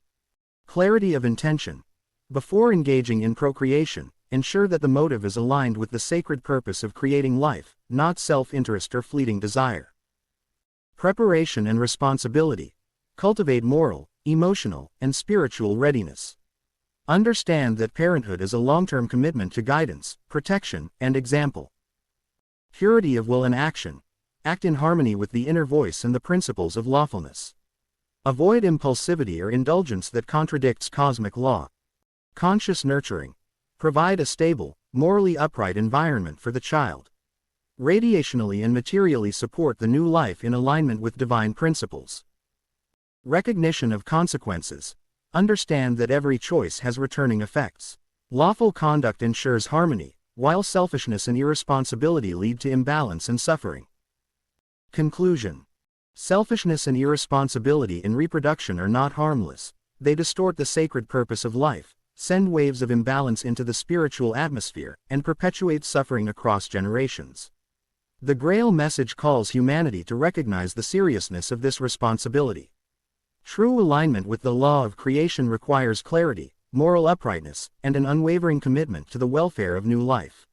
Clarity of intention. Before engaging in procreation, ensure that the motive is aligned with the sacred purpose of creating life, not self-interest or fleeting desire. Preparation and responsibility. Cultivate moral, emotional, and spiritual readiness. Understand that parenthood is a long-term commitment to guidance, protection, and example. Purity of will and action. Act in harmony with the inner voice and the principles of lawfulness. Avoid impulsivity or indulgence that contradicts cosmic law. Conscious nurturing. Provide a stable, morally upright environment for the child. Radiationally and materially support the new life in alignment with divine principles. Recognition of consequences. Understand that every choice has returning effects. Lawful conduct ensures harmony, while selfishness and irresponsibility lead to imbalance and suffering. Conclusion. Selfishness and irresponsibility in reproduction are not harmless. They distort the sacred purpose of life, send waves of imbalance into the spiritual atmosphere, and perpetuate suffering across generations. The Grail Message calls humanity to recognize the seriousness of this responsibility. True alignment with the law of creation requires clarity, moral uprightness, and an unwavering commitment to the welfare of new life.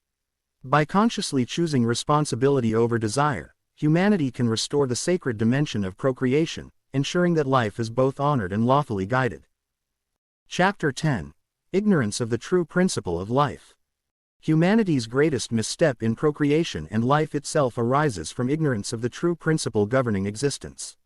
By consciously choosing responsibility over desire, humanity can restore the sacred dimension of procreation, ensuring that life is both honored and lawfully guided. Chapter 10. Ignorance of the True Principle of Life. Humanity's greatest misstep in procreation and life itself arises from ignorance of the true principle governing existence.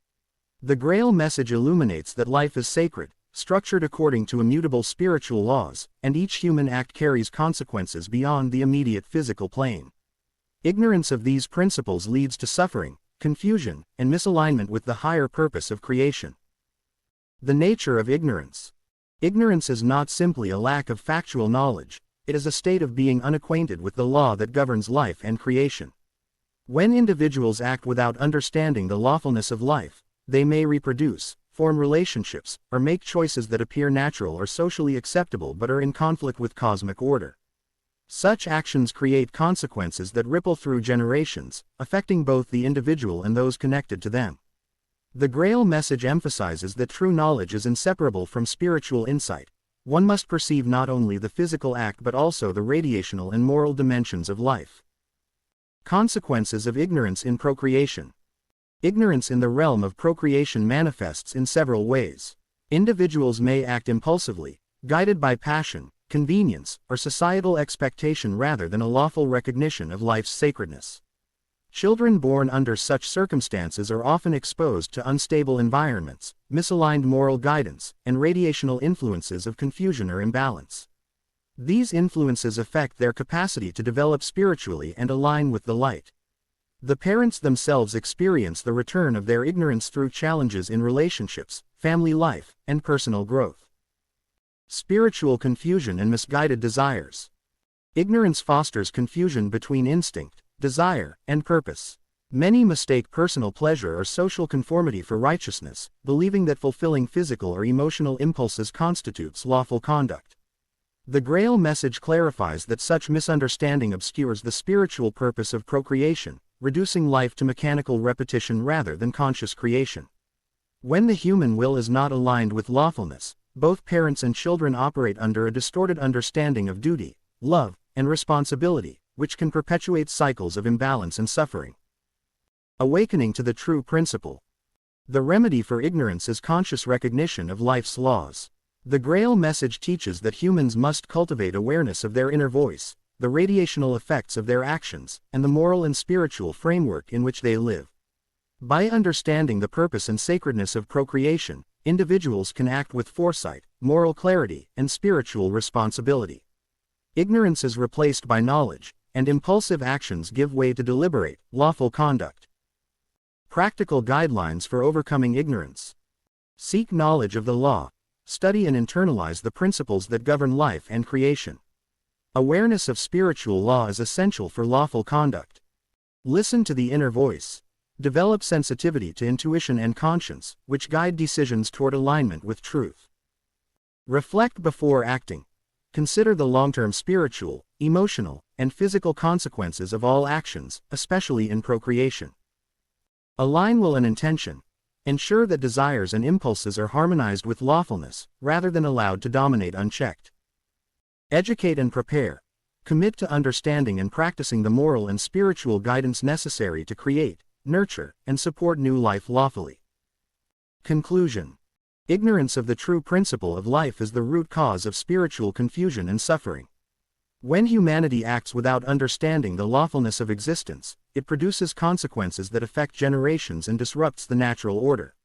The Grail Message illuminates that life is sacred, structured according to immutable spiritual laws, and each human act carries consequences beyond the immediate physical plane. Ignorance of these principles leads to suffering, confusion, and misalignment with the higher purpose of creation. The nature of ignorance. Ignorance is not simply a lack of factual knowledge, it is a state of being unacquainted with the law that governs life and creation. When individuals act without understanding the lawfulness of life, they may reproduce, form relationships, or make choices that appear natural or socially acceptable but are in conflict with cosmic order. Such actions create consequences that ripple through generations, affecting both the individual and those connected to them. The Grail Message emphasizes that true knowledge is inseparable from spiritual insight. One must perceive not only the physical act but also the radiational and moral dimensions of life. Consequences of ignorance in procreation. Ignorance in the realm of procreation manifests in several ways. Individuals may act impulsively, guided by passion, convenience, or societal expectation rather than a lawful recognition of life's sacredness. Children born under such circumstances are often exposed to unstable environments, misaligned moral guidance, and radiational influences of confusion or imbalance. These influences affect their capacity to develop spiritually and align with the light. The parents themselves experience the return of their ignorance through challenges in relationships, family life, and personal growth. Spiritual confusion and misguided desires. Ignorance fosters confusion between instinct, desire, and purpose. Many mistake personal pleasure or social conformity for righteousness, believing that fulfilling physical or emotional impulses constitutes lawful conduct. The Grail Message clarifies that such misunderstanding obscures the spiritual purpose of procreation, reducing life to mechanical repetition rather than conscious creation. When the human will is not aligned with lawfulness, both parents and children operate under a distorted understanding of duty, love, and responsibility, which can perpetuate cycles of imbalance and suffering. Awakening to the true principle. The remedy for ignorance is conscious recognition of life's laws. The Grail Message teaches that humans must cultivate awareness of their inner voice, the radiational effects of their actions, and the moral and spiritual framework in which they live. By understanding the purpose and sacredness of procreation, individuals can act with foresight, moral clarity, and spiritual responsibility. Ignorance is replaced by knowledge, and impulsive actions give way to deliberate, lawful conduct. Practical guidelines for overcoming ignorance. Seek knowledge of the law. Study and internalize the principles that govern life and creation. Awareness of spiritual law is essential for lawful conduct. Listen to the inner voice. Develop sensitivity to intuition and conscience, which guide decisions toward alignment with truth. Reflect before acting. Consider the long-term spiritual, emotional, and physical consequences of all actions, especially in procreation. Align will and intention. Ensure that desires and impulses are harmonized with lawfulness, rather than allowed to dominate unchecked. Educate and prepare. Commit to understanding and practicing the moral and spiritual guidance necessary to create, nurture, and support new life lawfully. Conclusion. Ignorance of the true principle of life is the root cause of spiritual confusion and suffering. When humanity acts without understanding the lawfulness of existence, it produces consequences that affect generations and disrupts the natural order.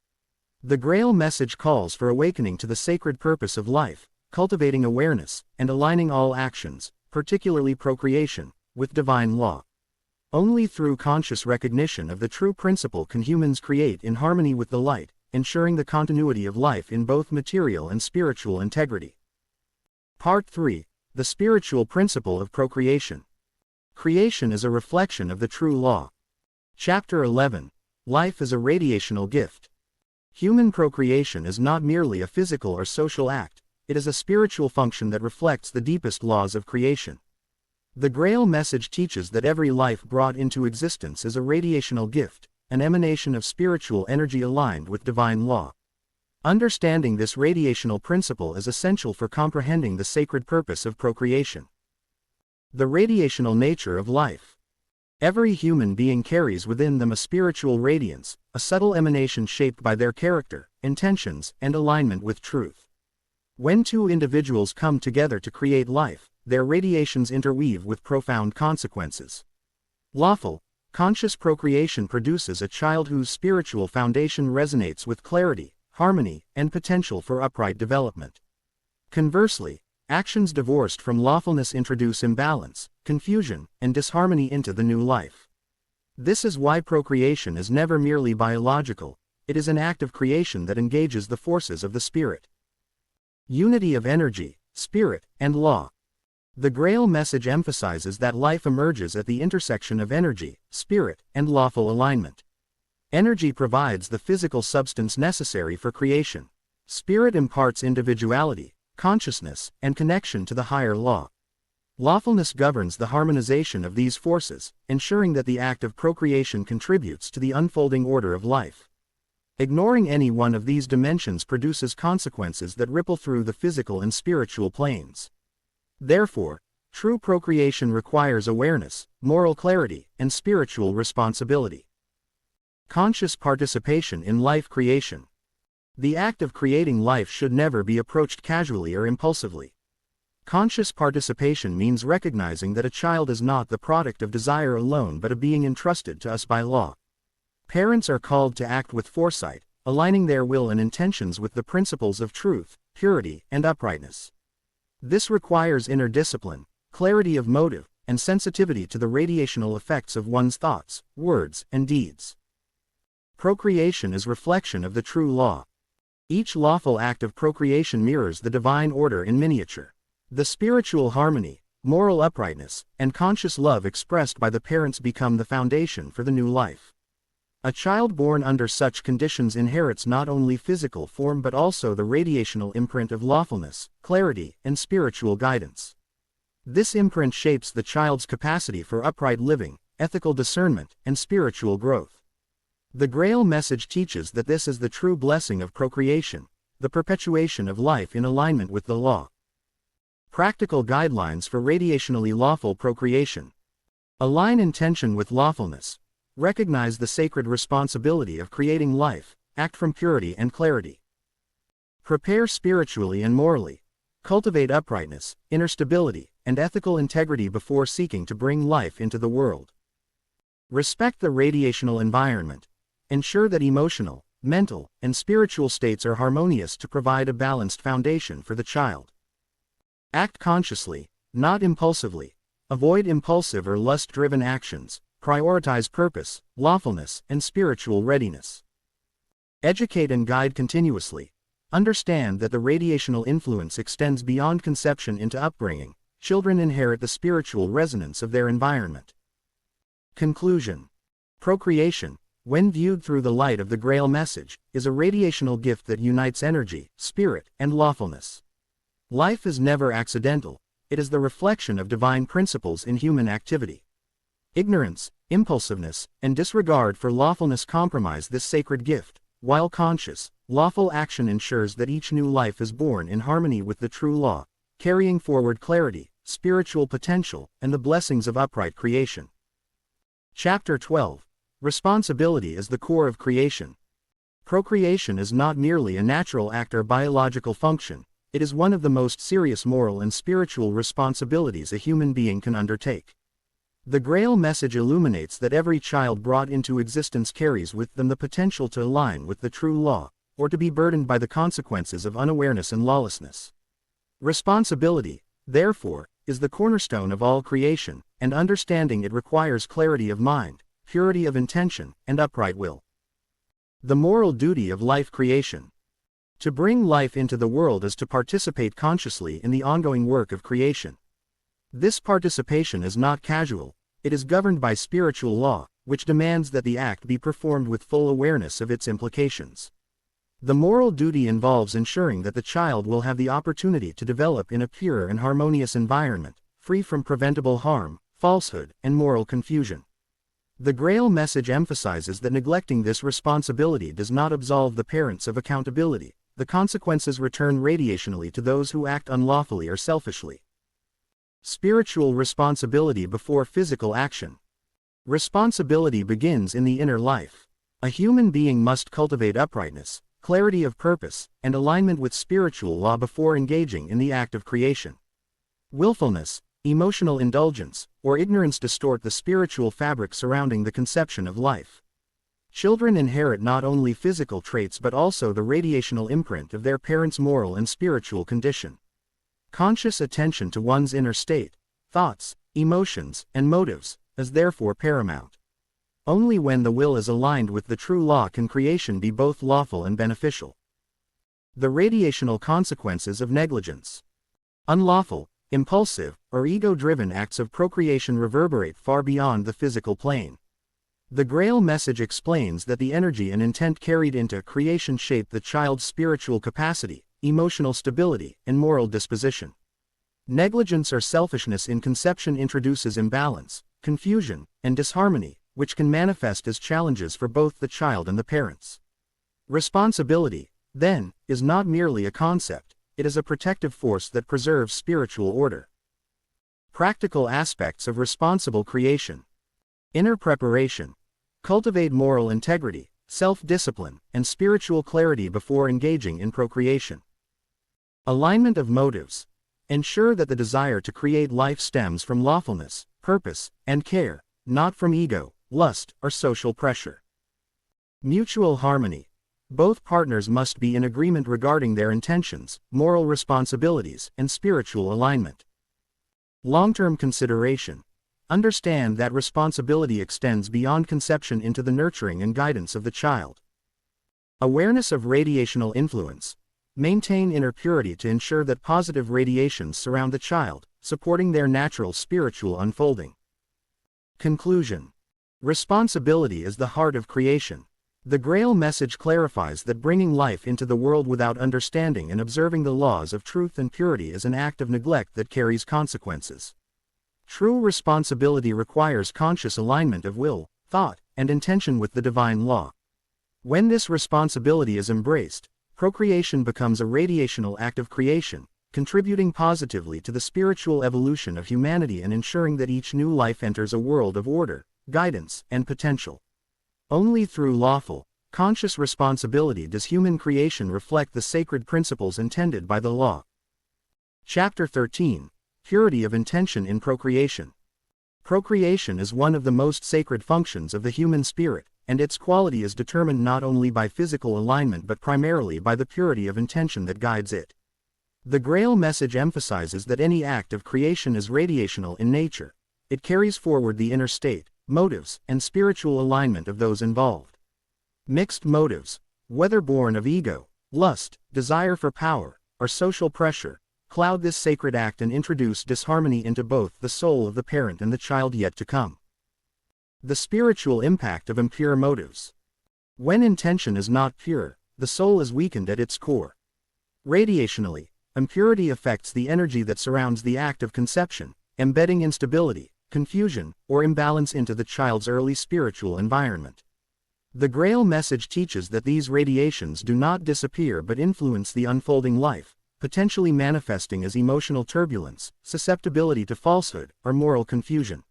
The Grail Message calls for awakening to the sacred purpose of life, cultivating awareness, and aligning all actions, particularly procreation, with divine law. Only through conscious recognition of the true principle can humans create in harmony with the light, ensuring the continuity of life in both material and spiritual integrity. Part 3. The spiritual principle of procreation. Creation is a reflection of the true law. Chapter 11. Life is a radiational gift. Human procreation is not merely a physical or social act, it is a spiritual function that reflects the deepest laws of creation. The Grail Message teaches that every life brought into existence is a radiational gift, an emanation of spiritual energy aligned with divine law. Understanding this radiational principle is essential for comprehending the sacred purpose of procreation. The radiational nature of life. Every human being carries within them a spiritual radiance, a subtle emanation shaped by their character, intentions, and alignment with truth. When two individuals come together to create life, their radiations interweave with profound consequences. Lawful, conscious procreation produces a child whose spiritual foundation resonates with clarity, harmony, and potential for upright development. Conversely, actions divorced from lawfulness introduce imbalance, confusion, and disharmony into the new life. This is why procreation is never merely biological, it is an act of creation that engages the forces of the spirit. Unity of energy, spirit, and law. The Grail Message emphasizes that life emerges at the intersection of energy, spirit, and lawful alignment. Energy provides the physical substance necessary for creation. Spirit imparts individuality, consciousness, and connection to the higher law. Lawfulness governs the harmonization of these forces, ensuring that the act of procreation contributes to the unfolding order of life. Ignoring any one of these dimensions produces consequences that ripple through the physical and spiritual planes. Therefore, true procreation requires awareness, moral clarity, and spiritual responsibility. Conscious participation in life creation. The act of creating life should never be approached casually or impulsively. Conscious participation means recognizing that a child is not the product of desire alone but a being entrusted to us by law. Parents are called to act with foresight, aligning their will and intentions with the principles of truth, purity, and uprightness. This requires inner discipline, clarity of motive, and sensitivity to the radiational effects of one's thoughts, words, and deeds. Procreation is reflection of the true law. Each lawful act of procreation mirrors the divine order in miniature. The spiritual harmony, moral uprightness, and conscious love expressed by the parents become the foundation for the new life. A child born under such conditions inherits not only physical form but also the radiational imprint of lawfulness, clarity, and spiritual guidance. This imprint shapes the child's capacity for upright living, ethical discernment, and spiritual growth. The Grail Message teaches that this is the true blessing of procreation, the perpetuation of life in alignment with the law. Practical guidelines for radiationally lawful procreation. Align intention with lawfulness. Recognize the sacred responsibility of creating life, act from purity and clarity. Prepare spiritually and morally. Cultivate uprightness, inner stability, and ethical integrity before seeking to bring life into the world. Respect the radiational environment. Ensure that emotional, mental, and spiritual states are harmonious to provide a balanced foundation for the child. Act consciously, not impulsively. Avoid impulsive or lust-driven actions. Prioritize purpose, lawfulness, and spiritual readiness. Educate and guide continuously. Understand that the radiational influence extends beyond conception into upbringing. Children inherit the spiritual resonance of their environment. Conclusion. Procreation, when viewed through the light of the Grail Message, is a radiational gift that unites energy, spirit, and lawfulness. Life is never accidental, it is the reflection of divine principles in human activity. Ignorance, impulsiveness, and disregard for lawfulness compromise this sacred gift, while conscious, lawful action ensures that each new life is born in harmony with the true law, carrying forward clarity, spiritual potential, and the blessings of upright creation. Chapter 12. Responsibility is the core of creation. Procreation is not merely a natural act or biological function, it is one of the most serious moral and spiritual responsibilities a human being can undertake. The Grail Message illuminates that every child brought into existence carries with them the potential to align with the true law, or to be burdened by the consequences of unawareness and lawlessness. Responsibility, therefore, is the cornerstone of all creation, and understanding it requires clarity of mind, purity of intention, and upright will. The moral duty of life creation. To bring life into the world is to participate consciously in the ongoing work of creation. This participation is not casual, it is governed by spiritual law, which demands that the act be performed with full awareness of its implications. The moral duty involves ensuring that the child will have the opportunity to develop in a pure and harmonious environment, free from preventable harm, falsehood, and moral confusion. The Grail Message emphasizes that neglecting this responsibility does not absolve the parents of accountability. The consequences return radiationally to those who act unlawfully or selfishly. Spiritual responsibility before physical action. Responsibility begins in the inner life. A human being must cultivate uprightness, clarity of purpose, and alignment with spiritual law before engaging in the act of creation. Willfulness, emotional indulgence, or ignorance distort the spiritual fabric surrounding the conception of life. Children inherit not only physical traits but also the radiational imprint of their parents' moral and spiritual condition. Conscious attention to one's inner state, thoughts, emotions, and motives, is therefore paramount. Only when the will is aligned with the true law can creation be both lawful and beneficial. The radiational consequences of negligence. Unlawful, impulsive, or ego-driven acts of procreation reverberate far beyond the physical plane. The Grail Message explains that the energy and intent carried into creation shape the child's spiritual capacity, emotional stability, and moral disposition. Negligence or selfishness in conception introduces imbalance, confusion, and disharmony, which can manifest as challenges for both the child and the parents. Responsibility, then, is not merely a concept, it is a protective force that preserves spiritual order. Practical aspects of responsible creation. Inner preparation. Cultivate moral integrity, self-discipline, and spiritual clarity before engaging in procreation. Alignment of motives. Ensure that the desire to create life stems from lawfulness, purpose, and care, not from ego, lust, or social pressure. Mutual harmony. Both partners must be in agreement regarding their intentions, moral responsibilities, and spiritual alignment. Long-term consideration. Understand that responsibility extends beyond conception into the nurturing and guidance of the child. Awareness of radiational influence. Maintain inner purity to ensure that positive radiations surround the child, supporting their natural spiritual unfolding. Conclusion. Responsibility is the heart of creation. The Grail Message clarifies that bringing life into the world without understanding and observing the laws of truth and purity is an act of neglect that carries consequences. True responsibility requires conscious alignment of will, thought, and intention with the divine law. When this responsibility is embraced, procreation becomes a radiational act of creation, contributing positively to the spiritual evolution of humanity and ensuring that each new life enters a world of order, guidance, and potential. Only through lawful, conscious responsibility does human creation reflect the sacred principles intended by the law. Chapter 13. Purity of intention in procreation. Procreation is one of the most sacred functions of the human spirit, and its quality is determined not only by physical alignment but primarily by the purity of intention that guides it. The Grail Message emphasizes that any act of creation is radiational in nature. It carries forward the inner state, motives, and spiritual alignment of those involved. Mixed motives, whether born of ego, lust, desire for power, or social pressure, cloud this sacred act and introduce disharmony into both the soul of the parent and the child yet to come. The spiritual impact of impure motives. When intention is not pure, the soul is weakened at its core. Radiationally, impurity affects the energy that surrounds the act of conception, embedding instability, confusion, or imbalance into the child's early spiritual environment. The Grail Message teaches that these radiations do not disappear but influence the unfolding life, potentially manifesting as emotional turbulence, susceptibility to falsehood, or moral confusion.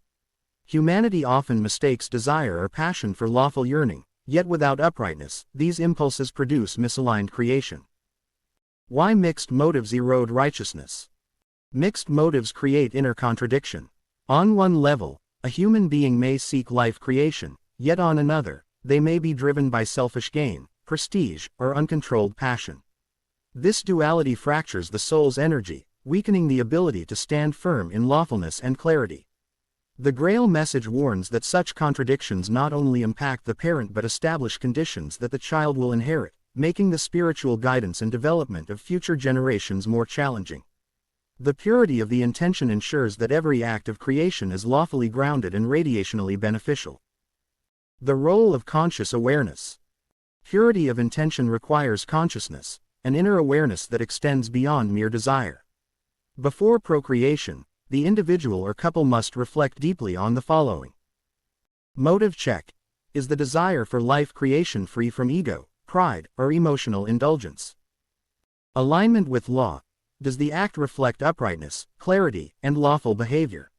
Humanity often mistakes desire or passion for lawful yearning, yet without uprightness, these impulses produce misaligned creation. Why mixed motives erode righteousness? Mixed motives create inner contradiction. On one level, a human being may seek life creation, yet on another, they may be driven by selfish gain, prestige, or uncontrolled passion. This duality fractures the soul's energy, weakening the ability to stand firm in lawfulness and clarity. The Grail Message warns that such contradictions not only impact the parent but establish conditions that the child will inherit, making the spiritual guidance and development of future generations more challenging. The purity of the intention ensures that every act of creation is lawfully grounded and radiationally beneficial. The role of conscious awareness. Purity of intention requires consciousness, an inner awareness that extends beyond mere desire. Before procreation, the individual or couple must reflect deeply on the following. Motive check. Is the desire for life creation free from ego, pride, or emotional indulgence? Alignment with law. Does the act reflect uprightness, clarity, and lawful behavior?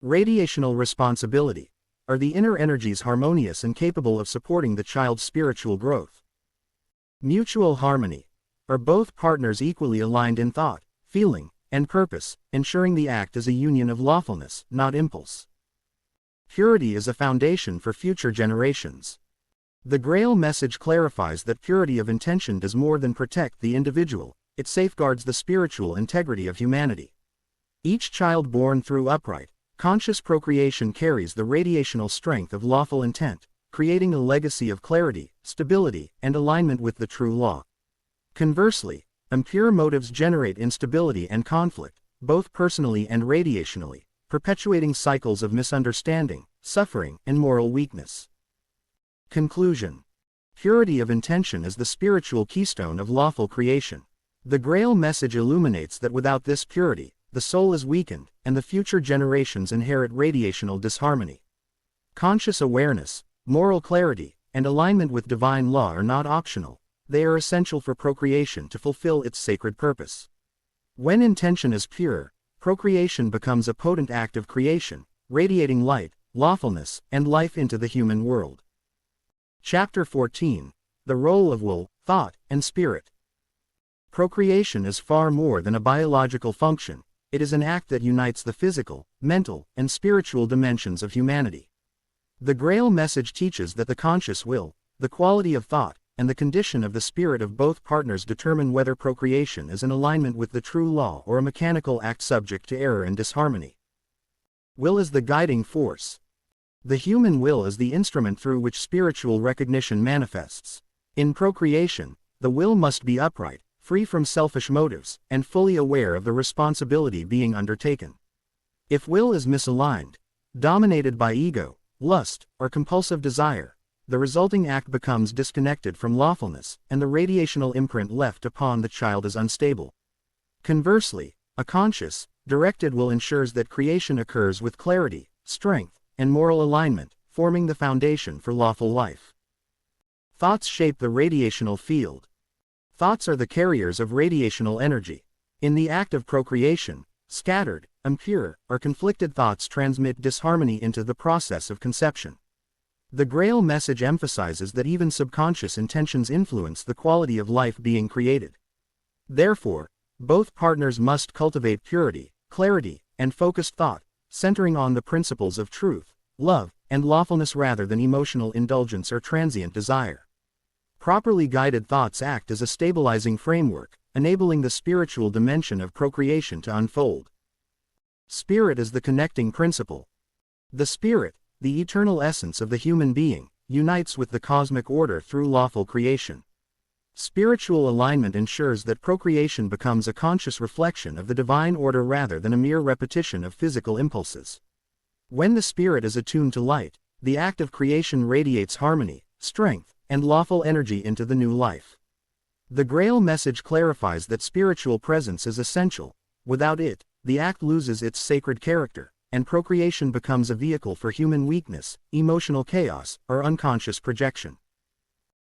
Radiational responsibility. Are the inner energies harmonious and capable of supporting the child's spiritual growth? Mutual harmony. Are both partners equally aligned in thought, feeling, and purpose, ensuring the act is a union of lawfulness, not impulse? Purity is a foundation for future generations. The Grail Message clarifies that purity of intention does more than protect the individual, it safeguards the spiritual integrity of humanity. Each child born through upright, conscious procreation carries the radiational strength of lawful intent, creating a legacy of clarity, stability, and alignment with the true law. Conversely, impure motives generate instability and conflict, both personally and radiationally, perpetuating cycles of misunderstanding, suffering, and moral weakness. Conclusion. Purity of intention is the spiritual keystone of lawful creation. The Grail Message illuminates that without this purity, the soul is weakened, and the future generations inherit radiational disharmony. Conscious awareness, moral clarity, and alignment with divine law are not optional, they are essential for procreation to fulfill its sacred purpose. When intention is pure, procreation becomes a potent act of creation, radiating light, lawfulness, and life into the human world. Chapter 14. The Role of Will, Thought, and Spirit. Procreation is far more than a biological function, it is an act that unites the physical, mental, and spiritual dimensions of humanity. The Grail Message teaches that the conscious will, the quality of thought, and the condition of the spirit of both partners determine whether procreation is in alignment with the true law or a mechanical act subject to error and disharmony. Will is the guiding force. The human will is the instrument through which spiritual recognition manifests. In procreation, the will must be upright, free from selfish motives, and fully aware of the responsibility being undertaken. If will is misaligned, dominated by ego, lust, or compulsive desire, the resulting act becomes disconnected from lawfulness, and the radiational imprint left upon the child is unstable. Conversely, a conscious, directed will ensures that creation occurs with clarity, strength, and moral alignment, forming the foundation for lawful life. Thoughts shape the radiational field. Thoughts are the carriers of radiational energy. In the act of procreation, scattered, impure, or conflicted thoughts transmit disharmony into the process of conception. The Grail Message emphasizes that even subconscious intentions influence the quality of life being created. Therefore, both partners must cultivate purity, clarity, and focused thought, centering on the principles of truth, love, and lawfulness rather than emotional indulgence or transient desire. Properly guided thoughts act as a stabilizing framework, enabling the spiritual dimension of procreation to unfold. Spirit is the connecting principle. The spirit, the eternal essence of the human being, unites with the cosmic order through lawful creation. Spiritual alignment ensures that procreation becomes a conscious reflection of the divine order rather than a mere repetition of physical impulses. When the spirit is attuned to light, the act of creation radiates harmony, strength, and lawful energy into the new life. The Grail Message clarifies that spiritual presence is essential. Without it, the act loses its sacred character, and procreation becomes a vehicle for human weakness, emotional chaos, or unconscious projection.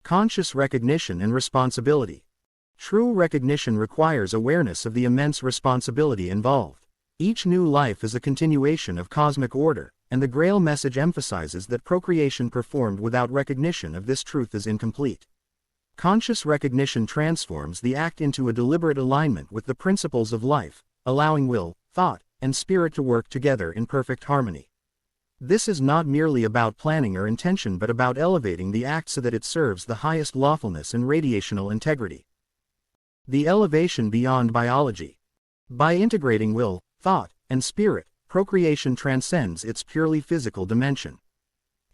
Conscious recognition and responsibility. True recognition requires awareness of the immense responsibility involved. Each new life is a continuation of cosmic order, and the Grail Message emphasizes that procreation performed without recognition of this truth is incomplete. Conscious recognition transforms the act into a deliberate alignment with the principles of life, allowing will, thought, and spirit to work together in perfect harmony. This is not merely about planning or intention but about elevating the act so that it serves the highest lawfulness and radiational integrity. The elevation beyond biology. By integrating will, thought, and spirit, procreation transcends its purely physical dimension.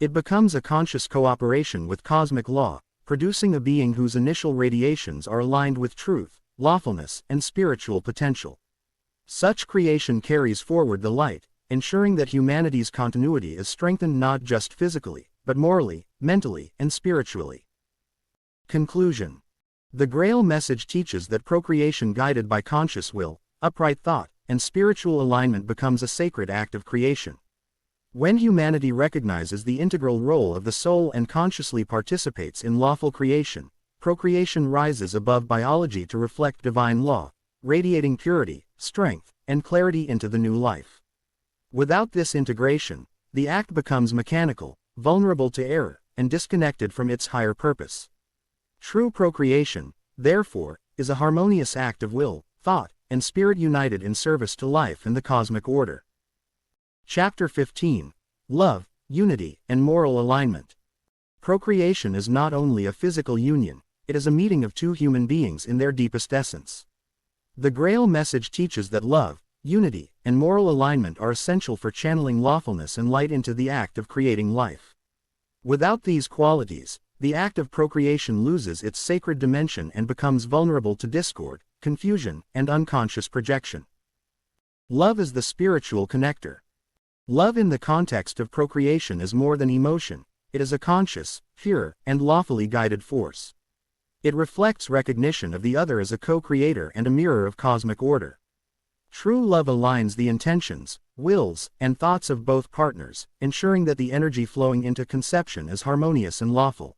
It becomes a conscious cooperation with cosmic law, producing a being whose initial radiations are aligned with truth, lawfulness, and spiritual potential. Such creation carries forward the light, ensuring that humanity's continuity is strengthened not just physically, but morally, mentally, and spiritually. Conclusion. The Grail Message teaches that procreation guided by conscious will, upright thought, and spiritual alignment becomes a sacred act of creation. When humanity recognizes the integral role of the soul and consciously participates in lawful creation, procreation rises above biology to reflect divine law, radiating purity, strength, and clarity into the new life. Without this integration, the act becomes mechanical, vulnerable to error, and disconnected from its higher purpose. True procreation, therefore, is a harmonious act of will, thought, and spirit united in service to life and the cosmic order. Chapter 15. Love, Unity, and Moral Alignment. Procreation is not only a physical union, it is a meeting of two human beings in their deepest essence. The Grail Message teaches that love, unity, and moral alignment are essential for channeling lawfulness and light into the act of creating life. Without these qualities, the act of procreation loses its sacred dimension and becomes vulnerable to discord, confusion, and unconscious projection. Love is the spiritual connector. Love in the context of procreation is more than emotion, it is a conscious, pure, and lawfully guided force. It reflects recognition of the other as a co-creator and a mirror of cosmic order. True love aligns the intentions, wills, and thoughts of both partners, ensuring that the energy flowing into conception is harmonious and lawful.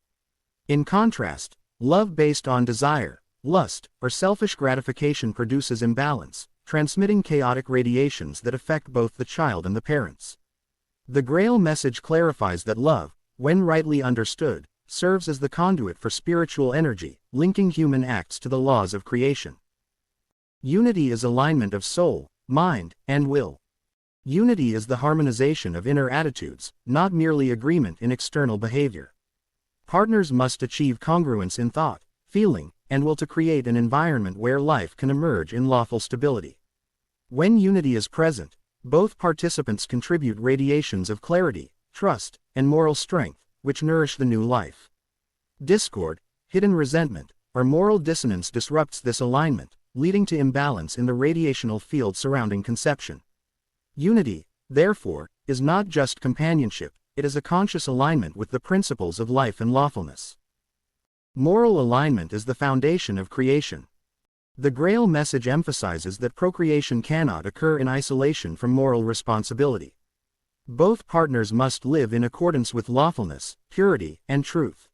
In contrast, love based on desire, lust, or selfish gratification produces imbalance, transmitting chaotic radiations that affect both the child and the parents. The Grail Message clarifies that love, when rightly understood, serves as the conduit for spiritual energy, linking human acts to the laws of creation. Unity is alignment of soul, mind, and will. Unity is the harmonization of inner attitudes, not merely agreement in external behavior. Partners must achieve congruence in thought, feeling, and will to create an environment where life can emerge in lawful stability. When unity is present, both participants contribute radiations of clarity, trust, and moral strength, which nourish the new life. Discord, hidden resentment, or moral dissonance disrupts this alignment, leading to imbalance in the radiational field surrounding conception. Unity, therefore, is not just companionship, it is a conscious alignment with the principles of life and lawfulness. Moral alignment is the foundation of creation. The Grail Message emphasizes that procreation cannot occur in isolation from moral responsibility. Both partners must live in accordance with lawfulness, purity, and truth.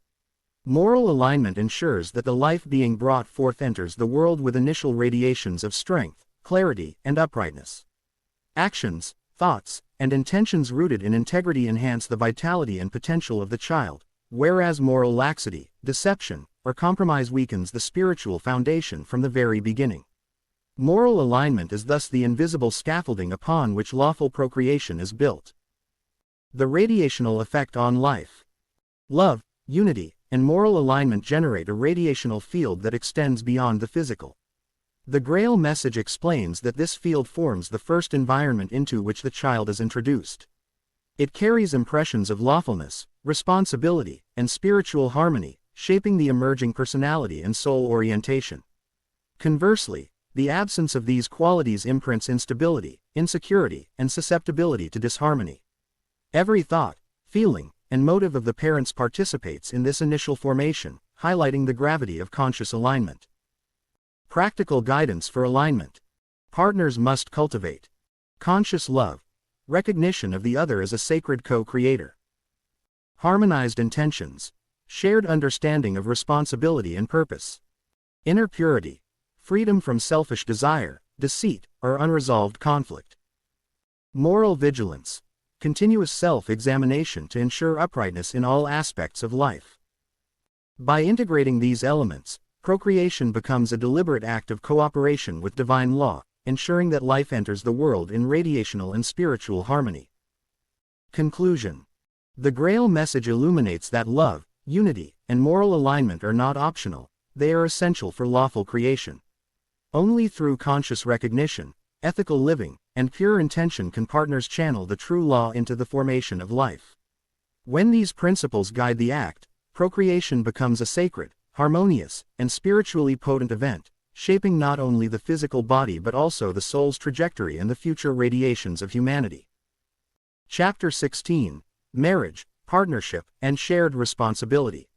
Moral alignment ensures that the life being brought forth enters the world with initial radiations of strength, clarity, and uprightness. Actions, thoughts, and intentions rooted in integrity enhance the vitality and potential of the child, whereas moral laxity, deception, or compromise weakens the spiritual foundation from the very beginning. Moral alignment is thus the invisible scaffolding upon which lawful procreation is built. The radiational effect on life. Love, unity, and moral alignment generate a radiational field that extends beyond the physical. The Grail Message explains that this field forms the first environment into which the child is introduced. It carries impressions of lawfulness, responsibility, and spiritual harmony, shaping the emerging personality and soul orientation. Conversely, the absence of these qualities imprints instability, insecurity, and susceptibility to disharmony. Every thought, feeling, and motive of the parents participates in this initial formation, highlighting the gravity of conscious alignment. Practical guidance for alignment. Partners must cultivate conscious love, recognition of the other as a sacred co-creator. Harmonized intentions, shared understanding of responsibility and purpose. Inner purity, freedom from selfish desire, deceit, or unresolved conflict. Moral vigilance, continuous self-examination to ensure uprightness in all aspects of life. By integrating these elements, procreation becomes a deliberate act of cooperation with divine law, ensuring that life enters the world in radiational and spiritual harmony. Conclusion. The Grail Message illuminates that love, unity, and moral alignment are not optional, they are essential for lawful creation. Only through conscious recognition, ethical living, and pure intention can partners channel the true law into the formation of life. When these principles guide the act, procreation becomes a sacred, harmonious, and spiritually potent event, shaping not only the physical body but also the soul's trajectory and the future radiations of humanity. Chapter 16: Marriage, Partnership, and Shared Responsibility.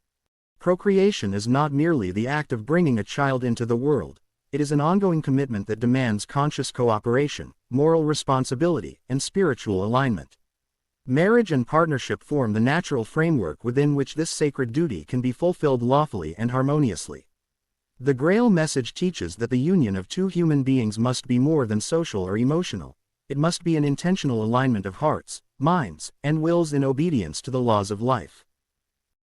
Procreation is not merely the act of bringing a child into the world, it is an ongoing commitment that demands conscious cooperation, moral responsibility, and spiritual alignment. Marriage and partnership form the natural framework within which this sacred duty can be fulfilled lawfully and harmoniously. The Grail Message teaches that the union of two human beings must be more than social or emotional. It must be an intentional alignment of hearts, minds, and wills in obedience to the laws of life.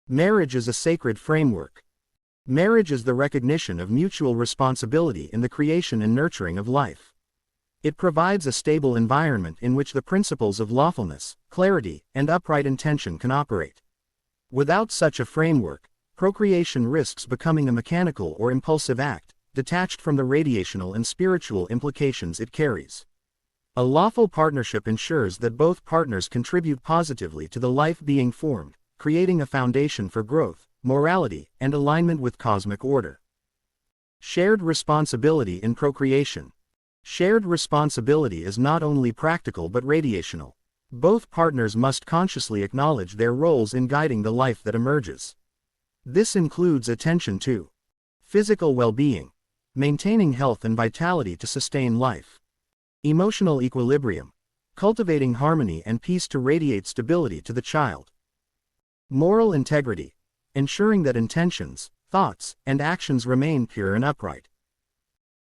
Marriage is a sacred framework. Marriage is the recognition of mutual responsibility in the creation and nurturing of life. It provides a stable environment in which the principles of lawfulness, clarity, and upright intention can operate. Without such a framework, procreation risks becoming a mechanical or impulsive act, detached from the radiational and spiritual implications it carries. A lawful partnership ensures that both partners contribute positively to the life being formed, creating a foundation for growth, morality, and alignment with cosmic order. Shared responsibility in procreation. Shared responsibility is not only practical but radiational. Both partners must consciously acknowledge their roles in guiding the life that emerges. This includes attention to physical well-being, maintaining health and vitality to sustain life, emotional equilibrium, cultivating harmony and peace to radiate stability to the child, moral integrity, ensuring that intentions, thoughts, and actions remain pure and upright.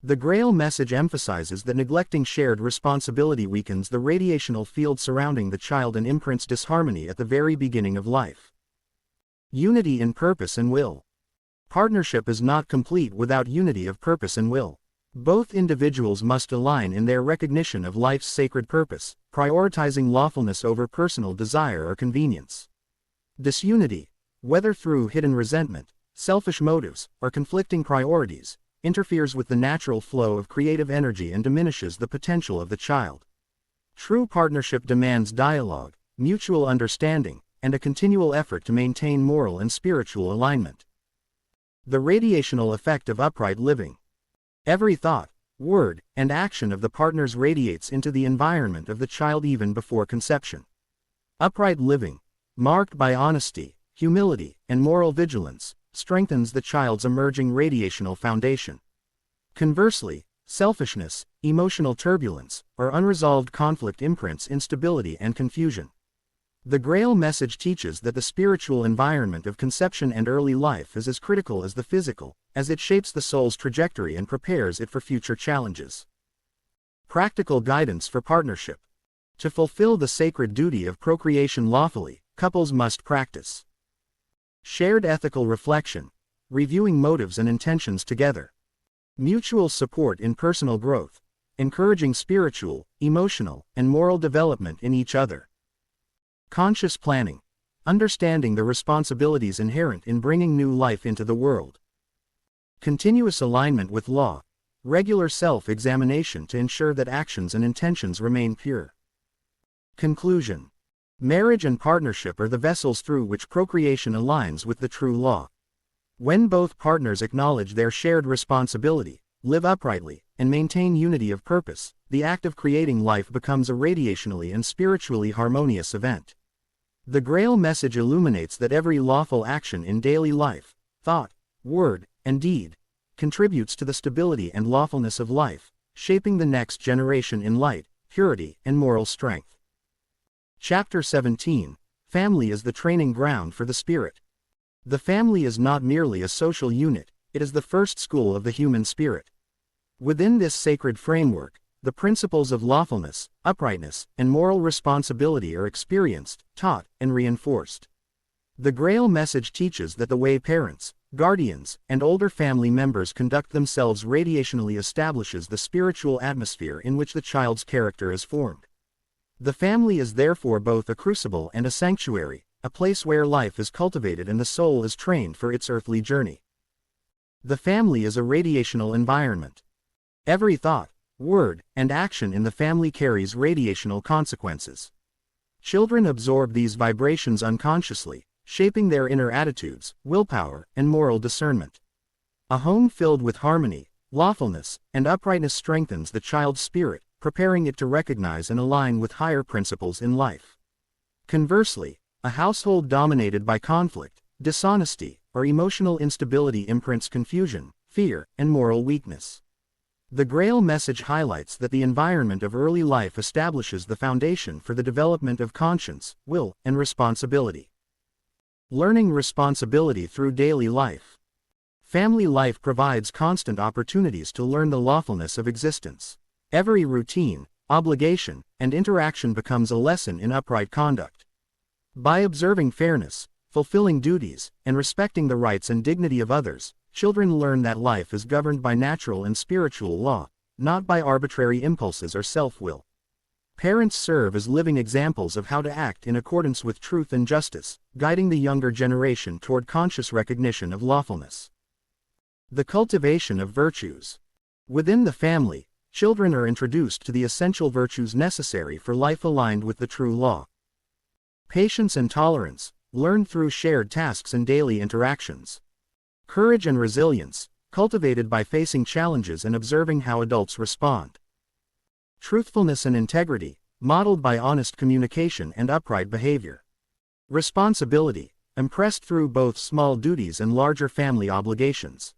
The Grail Message emphasizes that neglecting shared responsibility weakens the radiational field surrounding the child and imprints disharmony at the very beginning of life. Unity in purpose and will. Partnership is not complete without unity of purpose and will. Both individuals must align in their recognition of life's sacred purpose, prioritizing lawfulness over personal desire or convenience. Disunity, whether through hidden resentment, selfish motives, or conflicting priorities, interferes with the natural flow of creative energy and diminishes the potential of the child. True partnership demands dialogue, mutual understanding, and a continual effort to maintain moral and spiritual alignment. The radiational effect of upright living. Every thought, word, and action of the partners radiates into the environment of the child even before conception. Upright living, marked by honesty, humility, and moral vigilance, strengthens the child's emerging radiational foundation. Conversely, selfishness, emotional turbulence, or unresolved conflict imprints instability and confusion. The Grail Message teaches that the spiritual environment of conception and early life is as critical as the physical, as it shapes the soul's trajectory and prepares it for future challenges. Practical guidance for partnership. To fulfill the sacred duty of procreation lawfully, couples must practice shared ethical reflection, reviewing motives and intentions together, mutual support in personal growth, encouraging spiritual, emotional, and moral development in each other. Conscious planning, understanding the responsibilities inherent in bringing new life into the world. Continuous alignment with law, regular self-examination to ensure that actions and intentions remain pure. Conclusion. Marriage and partnership are the vessels through which procreation aligns with the true law. When both partners acknowledge their shared responsibility, live uprightly, and maintain unity of purpose, the act of creating life becomes a radiationally and spiritually harmonious event. The Grail Message illuminates that every lawful action in daily life, thought, word, and deed, contributes to the stability and lawfulness of life, shaping the next generation in light, purity, and moral strength. Chapter 17. Family is the training ground for the spirit. The family is not merely a social unit, it is the first school of the human spirit. Within this sacred framework, the principles of lawfulness, uprightness, and moral responsibility are experienced, taught, and reinforced. The Grail Message teaches that the way parents, guardians, and older family members conduct themselves radiationally establishes the spiritual atmosphere in which the child's character is formed. The family is therefore both a crucible and a sanctuary, a place where life is cultivated and the soul is trained for its earthly journey. The family is a radiational environment. Every thought, word, and action in the family carries radiational consequences. Children absorb these vibrations unconsciously, shaping their inner attitudes, willpower, and moral discernment. A home filled with harmony, lawfulness, and uprightness strengthens the child's spirit, preparing it to recognize and align with higher principles in life. Conversely, a household dominated by conflict, dishonesty, or emotional instability imprints confusion, fear, and moral weakness. The Grail Message highlights that the environment of early life establishes the foundation for the development of conscience, will, and responsibility. Learning responsibility through daily life. Family life provides constant opportunities to learn the lawfulness of existence. Every routine, obligation, and interaction becomes a lesson in upright conduct. By observing fairness, fulfilling duties, and respecting the rights and dignity of others, children learn that life is governed by natural and spiritual law, not by arbitrary impulses or self-will. Parents serve as living examples of how to act in accordance with truth and justice, guiding the younger generation toward conscious recognition of lawfulness. The cultivation of virtues. Within the family, children are introduced to the essential virtues necessary for life aligned with the true law. Patience and tolerance, learned through shared tasks and daily interactions. Courage and resilience, cultivated by facing challenges and observing how adults respond. Truthfulness and integrity, modeled by honest communication and upright behavior. Responsibility, impressed through both small duties and larger family obligations.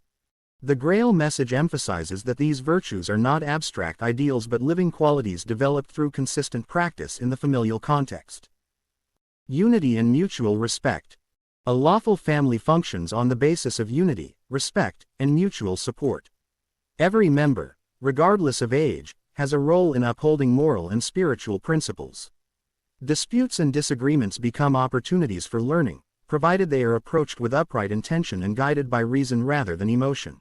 The Grail Message emphasizes that these virtues are not abstract ideals but living qualities developed through consistent practice in the familial context. Unity and mutual respect. A lawful family functions on the basis of unity, respect, and mutual support. Every member, regardless of age, has a role in upholding moral and spiritual principles. Disputes and disagreements become opportunities for learning, provided they are approached with upright intention and guided by reason rather than emotion.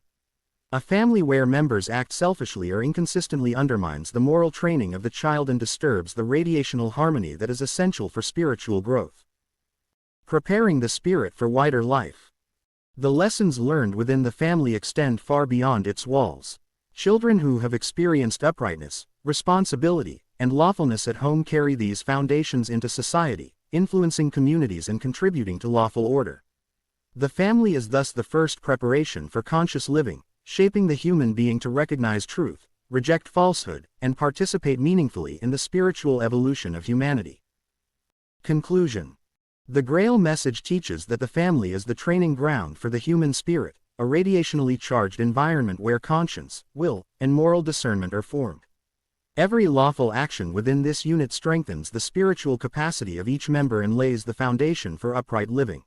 A family where members act selfishly or inconsistently undermines the moral training of the child and disturbs the radiational harmony that is essential for spiritual growth. Preparing the spirit for wider life. The lessons learned within the family extend far beyond its walls. Children who have experienced uprightness, responsibility, and lawfulness at home carry these foundations into society, influencing communities and contributing to lawful order. The family is thus the first preparation for conscious living, shaping the human being to recognize truth, reject falsehood, and participate meaningfully in the spiritual evolution of humanity. Conclusion. The Grail Message teaches that the family is the training ground for the human spirit, a radiationally charged environment where conscience, will, and moral discernment are formed. Every lawful action within this unit strengthens the spiritual capacity of each member and lays the foundation for upright living.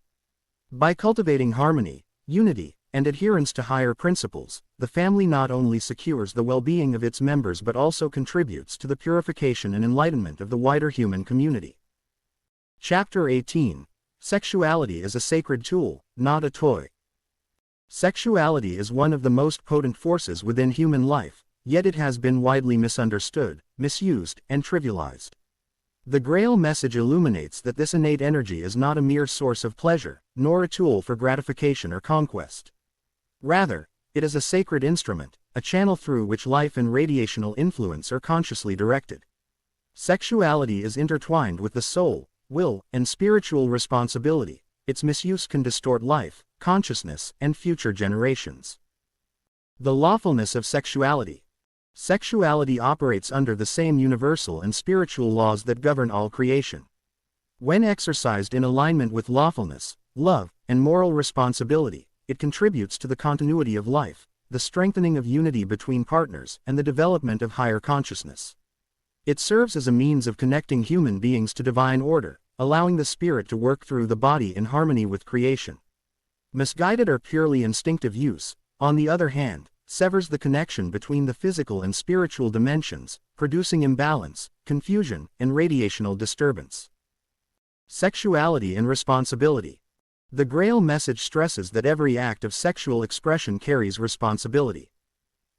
By cultivating harmony, unity, and adherence to higher principles, the family not only secures the well-being of its members but also contributes to the purification and enlightenment of the wider human community. Chapter 18. Sexuality is a sacred tool, not a toy. Sexuality is one of the most potent forces within human life, yet it has been widely misunderstood, misused, and trivialized. The Grail Message illuminates that this innate energy is not a mere source of pleasure, nor a tool for gratification or conquest. Rather, it is a sacred instrument, a channel through which life and radiational influence are consciously directed. Sexuality is intertwined with the soul, will, and spiritual responsibility. Its misuse can distort life, consciousness, and future generations. The lawfulness of sexuality. Sexuality operates under the same universal and spiritual laws that govern all creation. When exercised in alignment with lawfulness, love, and moral responsibility, it contributes to the continuity of life, the strengthening of unity between partners, and the development of higher consciousness. It serves as a means of connecting human beings to divine order, allowing the spirit to work through the body in harmony with creation. Misguided or purely instinctive use, on the other hand, severs the connection between the physical and spiritual dimensions, producing imbalance, confusion, and radiational disturbance. Sexuality and responsibility. The Grail Message stresses that every act of sexual expression carries responsibility.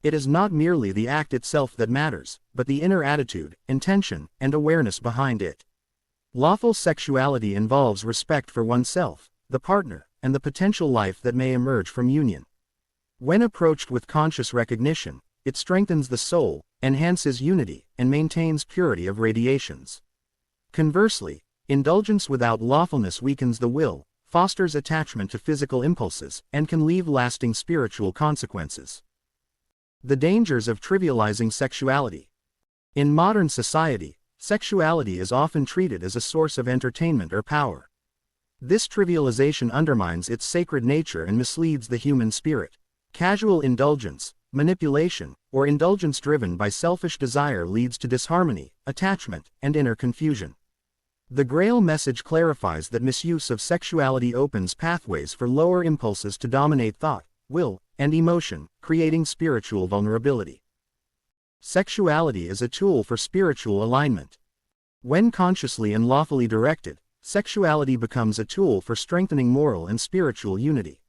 It is not merely the act itself that matters, but the inner attitude, intention, and awareness behind it. Lawful sexuality involves respect for oneself, the partner, and the potential life that may emerge from union. When approached with conscious recognition, it strengthens the soul, enhances unity, and maintains purity of radiations. Conversely, indulgence without lawfulness weakens the will, fosters attachment to physical impulses, and can leave lasting spiritual consequences. The dangers of trivializing sexuality. In modern society, sexuality is often treated as a source of entertainment or power. This trivialization undermines its sacred nature and misleads the human spirit. Casual indulgence, manipulation, or indulgence driven by selfish desire leads to disharmony, attachment, and inner confusion. The Grail Message clarifies that misuse of sexuality opens pathways for lower impulses to dominate thought, will, and emotion, creating spiritual vulnerability. Sexuality is a tool for spiritual alignment. When consciously and lawfully directed, sexuality becomes a tool for strengthening moral and spiritual unity.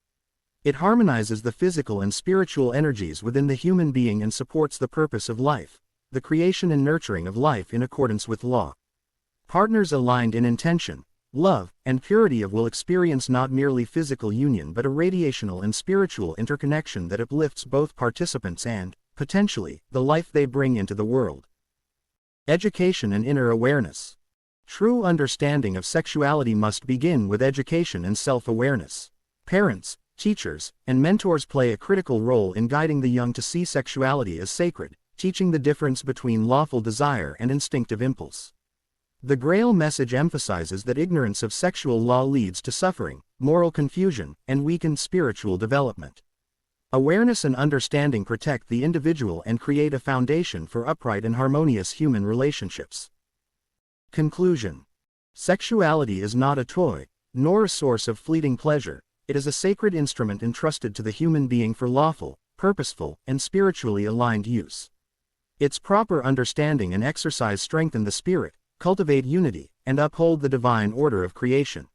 It harmonizes the physical and spiritual energies within the human being and supports the purpose of life, the creation and nurturing of life in accordance with law. Partners aligned in intention, love, and purity of will experience not merely physical union but a radiational and spiritual interconnection that uplifts both participants and, potentially, the life they bring into the world. Education and inner awareness. True understanding of sexuality must begin with education and self-awareness. Parents, teachers, and mentors play a critical role in guiding the young to see sexuality as sacred, teaching the difference between lawful desire and instinctive impulse. The Grail Message emphasizes that ignorance of sexual law leads to suffering, moral confusion, and weakened spiritual development. Awareness and understanding protect the individual and create a foundation for upright and harmonious human relationships. Conclusion. Sexuality is not a toy, nor a source of fleeting pleasure. It is a sacred instrument entrusted to the human being for lawful, purposeful, and spiritually aligned use. Its proper understanding and exercise strengthen the spirit, cultivate unity, and uphold the divine order of creation.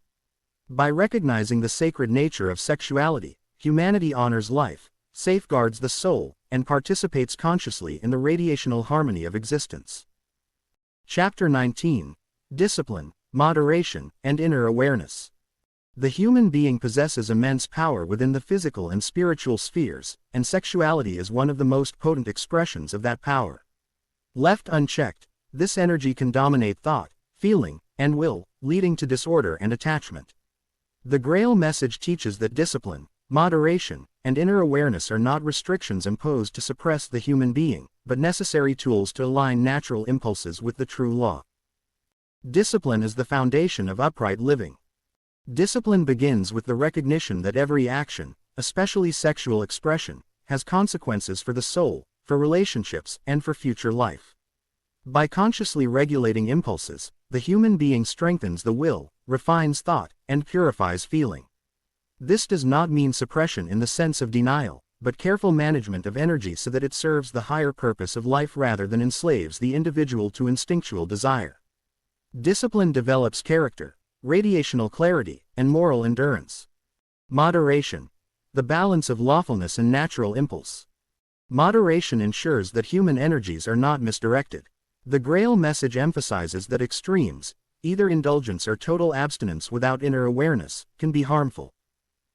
By recognizing the sacred nature of sexuality, humanity honors life, safeguards the soul, and participates consciously in the radiational harmony of existence. Chapter 19. Discipline, Moderation, and Inner Awareness. The human being possesses immense power within the physical and spiritual spheres, and sexuality is one of the most potent expressions of that power. Left unchecked, this energy can dominate thought, feeling, and will, leading to disorder and attachment. The Grail Message teaches that discipline, moderation, and inner awareness are not restrictions imposed to suppress the human being, but necessary tools to align natural impulses with the true law. Discipline is the foundation of upright living. Discipline begins with the recognition that every action, especially sexual expression, has consequences for the soul, for relationships, and for future life. By consciously regulating impulses, the human being strengthens the will, refines thought, and purifies feeling. This does not mean suppression in the sense of denial, but careful management of energy so that it serves the higher purpose of life rather than enslaves the individual to instinctual desire. Discipline develops character, radiational clarity, and moral endurance. Moderation. The balance of lawfulness and natural impulse. Moderation ensures that human energies are not misdirected. The Grail Message emphasizes that extremes, either indulgence or total abstinence without inner awareness, can be harmful.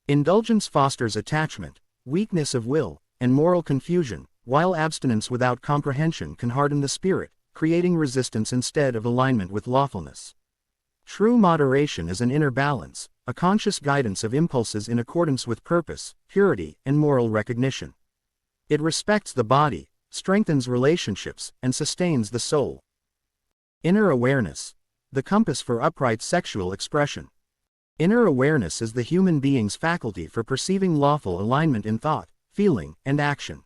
Indulgence fosters attachment, weakness of will, and moral confusion, while abstinence without comprehension can harden the spirit, creating resistance instead of alignment with lawfulness. True moderation is an inner balance, a conscious guidance of impulses in accordance with purpose, purity, and moral recognition. It respects the body, strengthens relationships, and sustains the soul. Inner awareness. The compass for upright sexual expression. Inner awareness is the human being's faculty for perceiving lawful alignment in thought, feeling, and action.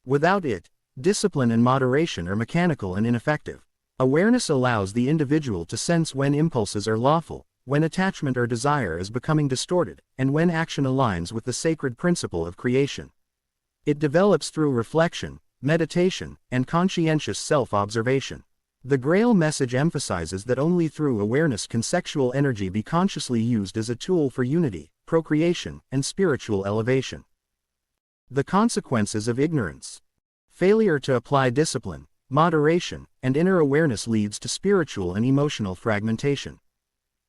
Without it, discipline and moderation are mechanical and ineffective. Awareness allows the individual to sense when impulses are lawful, when attachment or desire is becoming distorted, and when action aligns with the sacred principle of creation. It develops through reflection, meditation, and conscientious self-observation. The Grail Message emphasizes that only through awareness can sexual energy be consciously used as a tool for unity, procreation, and spiritual elevation. The consequences of ignorance. Failure to apply discipline, moderation, and inner awareness leads to spiritual and emotional fragmentation.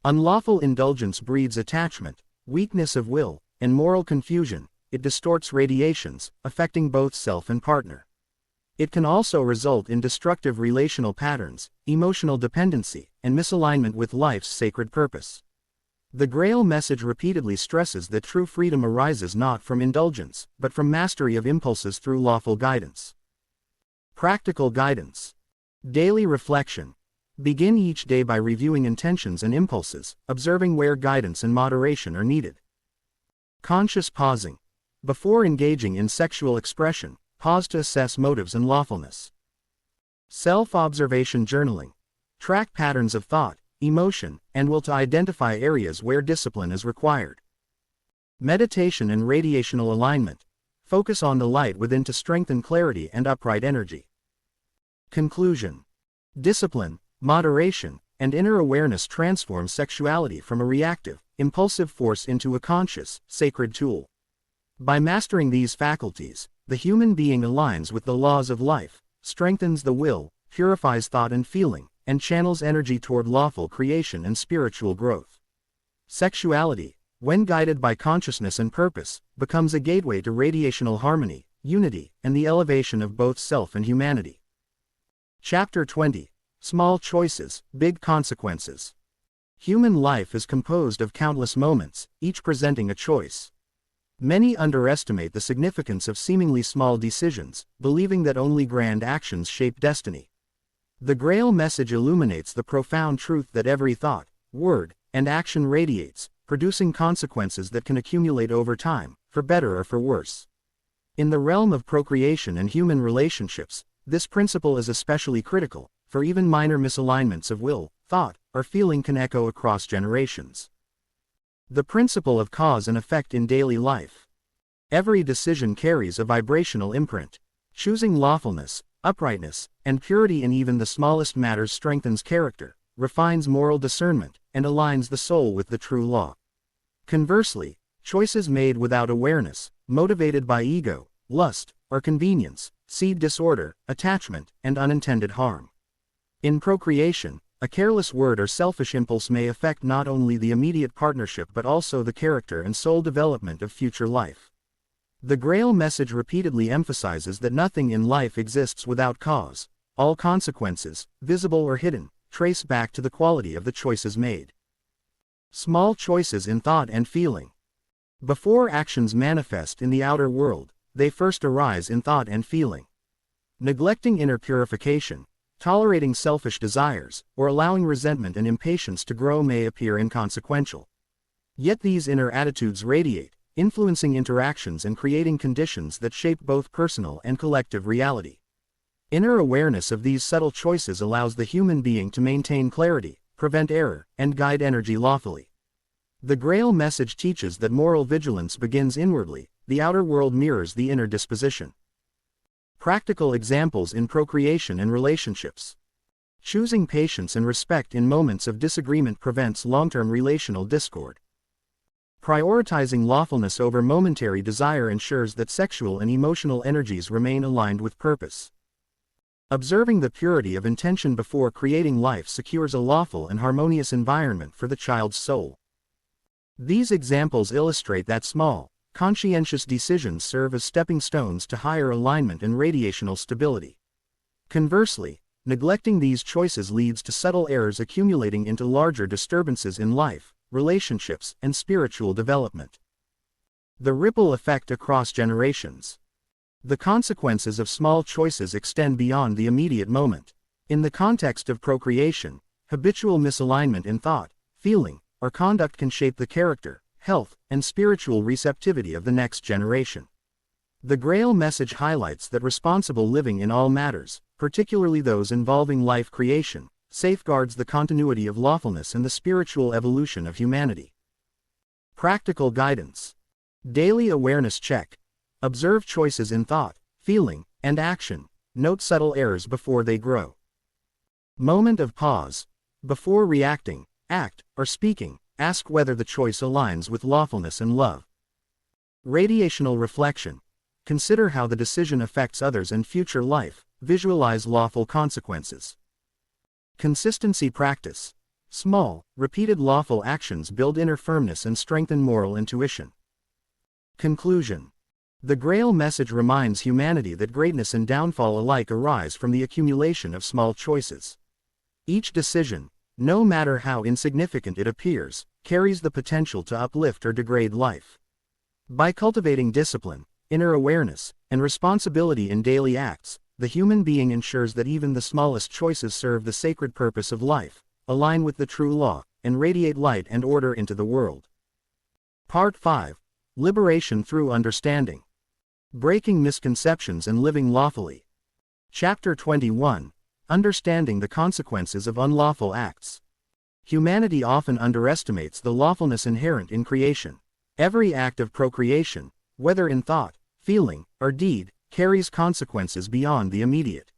Unlawful indulgence breeds attachment, weakness of will, and moral confusion. It distorts radiations, affecting both self and partner. It can also result in destructive relational patterns, emotional dependency, and misalignment with life's sacred purpose. The Grail Message repeatedly stresses that true freedom arises not from indulgence, but from mastery of impulses through lawful guidance. Practical guidance. Daily reflection. Begin each day by reviewing intentions and impulses, observing where guidance and moderation are needed. Conscious pausing. Before engaging in sexual expression, pause to assess motives and lawfulness. Self-observation journaling. Track patterns of thought, emotion, and will to identify areas where discipline is required. Meditation and radiational alignment. Focus on the light within to strengthen clarity and upright energy. Conclusion. Discipline, moderation, and inner awareness transform sexuality from a reactive, impulsive force into a conscious, sacred tool. By mastering these faculties, the human being aligns with the laws of life, strengthens the will, purifies thought and feeling, and channels energy toward lawful creation and spiritual growth. Sexuality, when guided by consciousness and purpose, becomes a gateway to radiational harmony, unity, and the elevation of both self and humanity. Chapter 20. Small Choices, Big Consequences. Human life is composed of countless moments, each presenting a choice. Many underestimate the significance of seemingly small decisions, believing that only grand actions shape destiny. The Grail Message illuminates the profound truth that every thought, word, and action radiates, producing consequences that can accumulate over time, for better or for worse. In the realm of procreation and human relationships, this principle is especially critical, for even minor misalignments of will, thought, or feeling can echo across generations. The principle of cause and effect in daily life. Every decision carries a vibrational imprint. Choosing lawfulness, uprightness, and purity in even the smallest matters strengthens character, refines moral discernment, and aligns the soul with the true law. Conversely, choices made without awareness, motivated by ego, lust, or convenience, seed disorder, attachment, and unintended harm. In procreation, a careless word or selfish impulse may affect not only the immediate partnership but also the character and soul development of future life. The Grail Message repeatedly emphasizes that nothing in life exists without cause. All consequences, visible or hidden, trace back to the quality of the choices made. Small choices in thought and feeling. Before actions manifest in the outer world, they first arise in thought and feeling. Neglecting inner purification, tolerating selfish desires, or allowing resentment and impatience to grow may appear inconsequential. Yet these inner attitudes radiate, influencing interactions and creating conditions that shape both personal and collective reality. Inner awareness of these subtle choices allows the human being to maintain clarity, prevent error, and guide energy lawfully. The Grail Message teaches that moral vigilance begins inwardly, the outer world mirrors the inner disposition. Practical examples in procreation and relationships. Choosing patience and respect in moments of disagreement prevents long-term relational discord. Prioritizing lawfulness over momentary desire ensures that sexual and emotional energies remain aligned with purpose. Observing the purity of intention before creating life secures a lawful and harmonious environment for the child's soul. These examples illustrate that small, conscientious decisions serve as stepping stones to higher alignment and radiational stability. Conversely, neglecting these choices leads to subtle errors accumulating into larger disturbances in life, relationships, and spiritual development. The ripple effect across generations. The consequences of small choices extend beyond the immediate moment. In the context of procreation, habitual misalignment in thought, feeling, or conduct can shape the character, health, and spiritual receptivity of the next generation. The Grail Message highlights that responsible living in all matters, particularly those involving life creation, safeguards the continuity of lawfulness and the spiritual evolution of humanity. Practical guidance. Daily awareness check. Observe choices in thought, feeling, and action. Note subtle errors before they grow. Moment of pause. Before reacting, act, or speaking, ask whether the choice aligns with lawfulness and love. Radiational reflection. Consider how the decision affects others and future life. Visualize lawful consequences. Consistency practice. Small, repeated lawful actions build inner firmness and strengthen moral intuition. Conclusion. The Grail Message reminds humanity that greatness and downfall alike arise from the accumulation of small choices. Each decision, no matter how insignificant it appears, carries the potential to uplift or degrade life. By cultivating discipline, inner awareness, and responsibility in daily acts, the human being ensures that even the smallest choices serve the sacred purpose of life, align with the true law, and radiate light and order into the world. Part 5. Liberation through Understanding. Breaking Misconceptions and Living Lawfully. Chapter 21. Understanding the Consequences of Unlawful Acts. Humanity often underestimates the lawfulness inherent in creation. Every act of procreation, whether in thought, feeling, or deed, carries consequences beyond the immediate.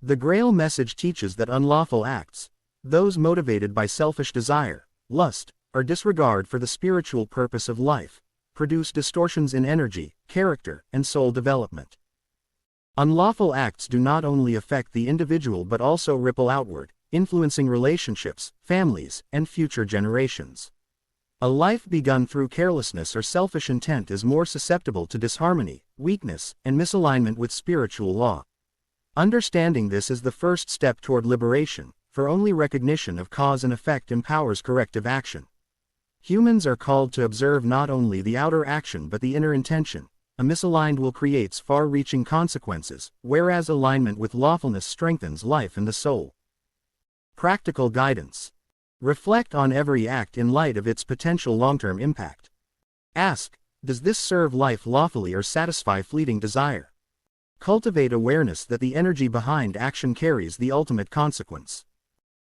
The Grail Message teaches that unlawful acts, those motivated by selfish desire, lust, or disregard for the spiritual purpose of life, produce distortions in energy, character, and soul development. Unlawful acts do not only affect the individual but also ripple outward, influencing relationships, families, and future generations. A life begun through carelessness or selfish intent is more susceptible to disharmony, weakness, and misalignment with spiritual law. Understanding this is the first step toward liberation, for only recognition of cause and effect empowers corrective action. Humans are called to observe not only the outer action but the inner intention. A misaligned will creates far-reaching consequences, whereas alignment with lawfulness strengthens life and the soul. Practical guidance. Reflect on every act in light of its potential long-term impact. Ask, does this serve life lawfully or satisfy fleeting desire? Cultivate awareness that the energy behind action carries the ultimate consequence.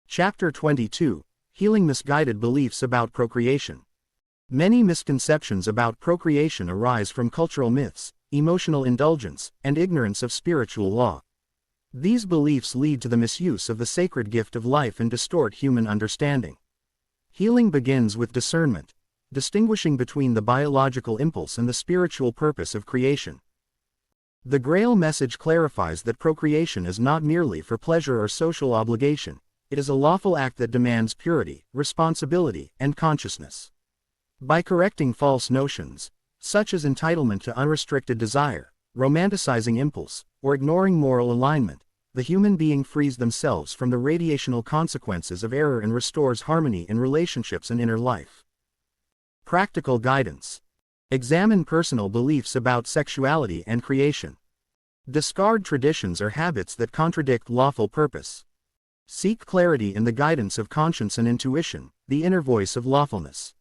Chapter 22. Healing Misguided Beliefs about Procreation. Many misconceptions about procreation arise from cultural myths, emotional indulgence, and ignorance of spiritual law. These beliefs lead to the misuse of the sacred gift of life and distort human understanding. Healing begins with discernment, distinguishing between the biological impulse and the spiritual purpose of creation. The Grail Message clarifies that procreation is not merely for pleasure or social obligation. It is a lawful act that demands purity, responsibility, and consciousness. By correcting false notions, such as entitlement to unrestricted desire, romanticizing impulse, or ignoring moral alignment, the human being frees themselves from the radiational consequences of error and restores harmony in relationships and inner life. Practical guidance. Examine personal beliefs about sexuality and creation. Discard traditions or habits that contradict lawful purpose. Seek clarity in the guidance of conscience and intuition, the inner voice of lawfulness.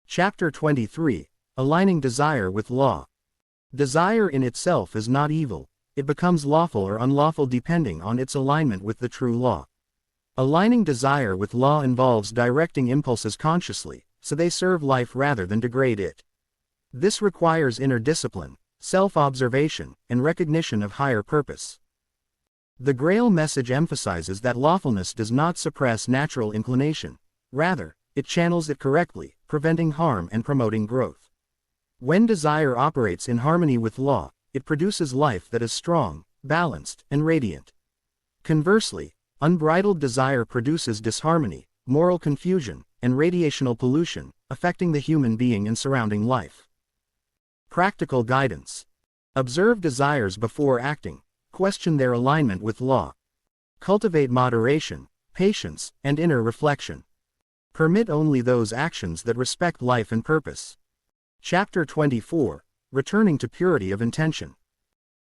Chapter 23. Aligning Desire with Law. Desire in itself is not evil, it becomes lawful or unlawful depending on its alignment with the true law. Aligning desire with law involves directing impulses consciously, so they serve life rather than degrade it. This requires inner discipline, self-observation, and recognition of higher purpose. The Grail Message emphasizes that lawfulness does not suppress natural inclination, rather, it channels it correctly, preventing harm and promoting growth. When desire operates in harmony with law, it produces life that is strong, balanced, and radiant. Conversely, unbridled desire produces disharmony, moral confusion, and radiational pollution, affecting the human being and surrounding life. Practical guidance. Observe desires before acting. Question their alignment with law. Cultivate moderation, patience, and inner reflection. Permit only those actions that respect life and purpose. Chapter 24. Returning to Purity of Intention.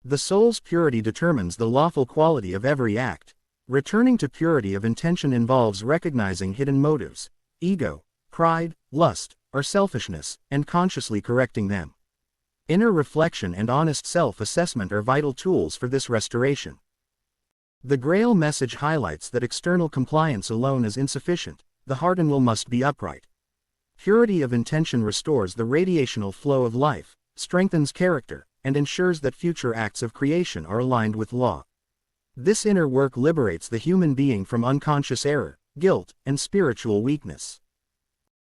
The soul's purity determines the lawful quality of every act. Returning to purity of intention involves recognizing hidden motives, ego, pride, lust, or selfishness, and consciously correcting them. Inner reflection and honest self-assessment are vital tools for this restoration. The Grail Message highlights that external compliance alone is insufficient, the heart and will must be upright. Purity of intention restores the radiational flow of life, strengthens character, and ensures that future acts of creation are aligned with law. This inner work liberates the human being from unconscious error, guilt, and spiritual weakness.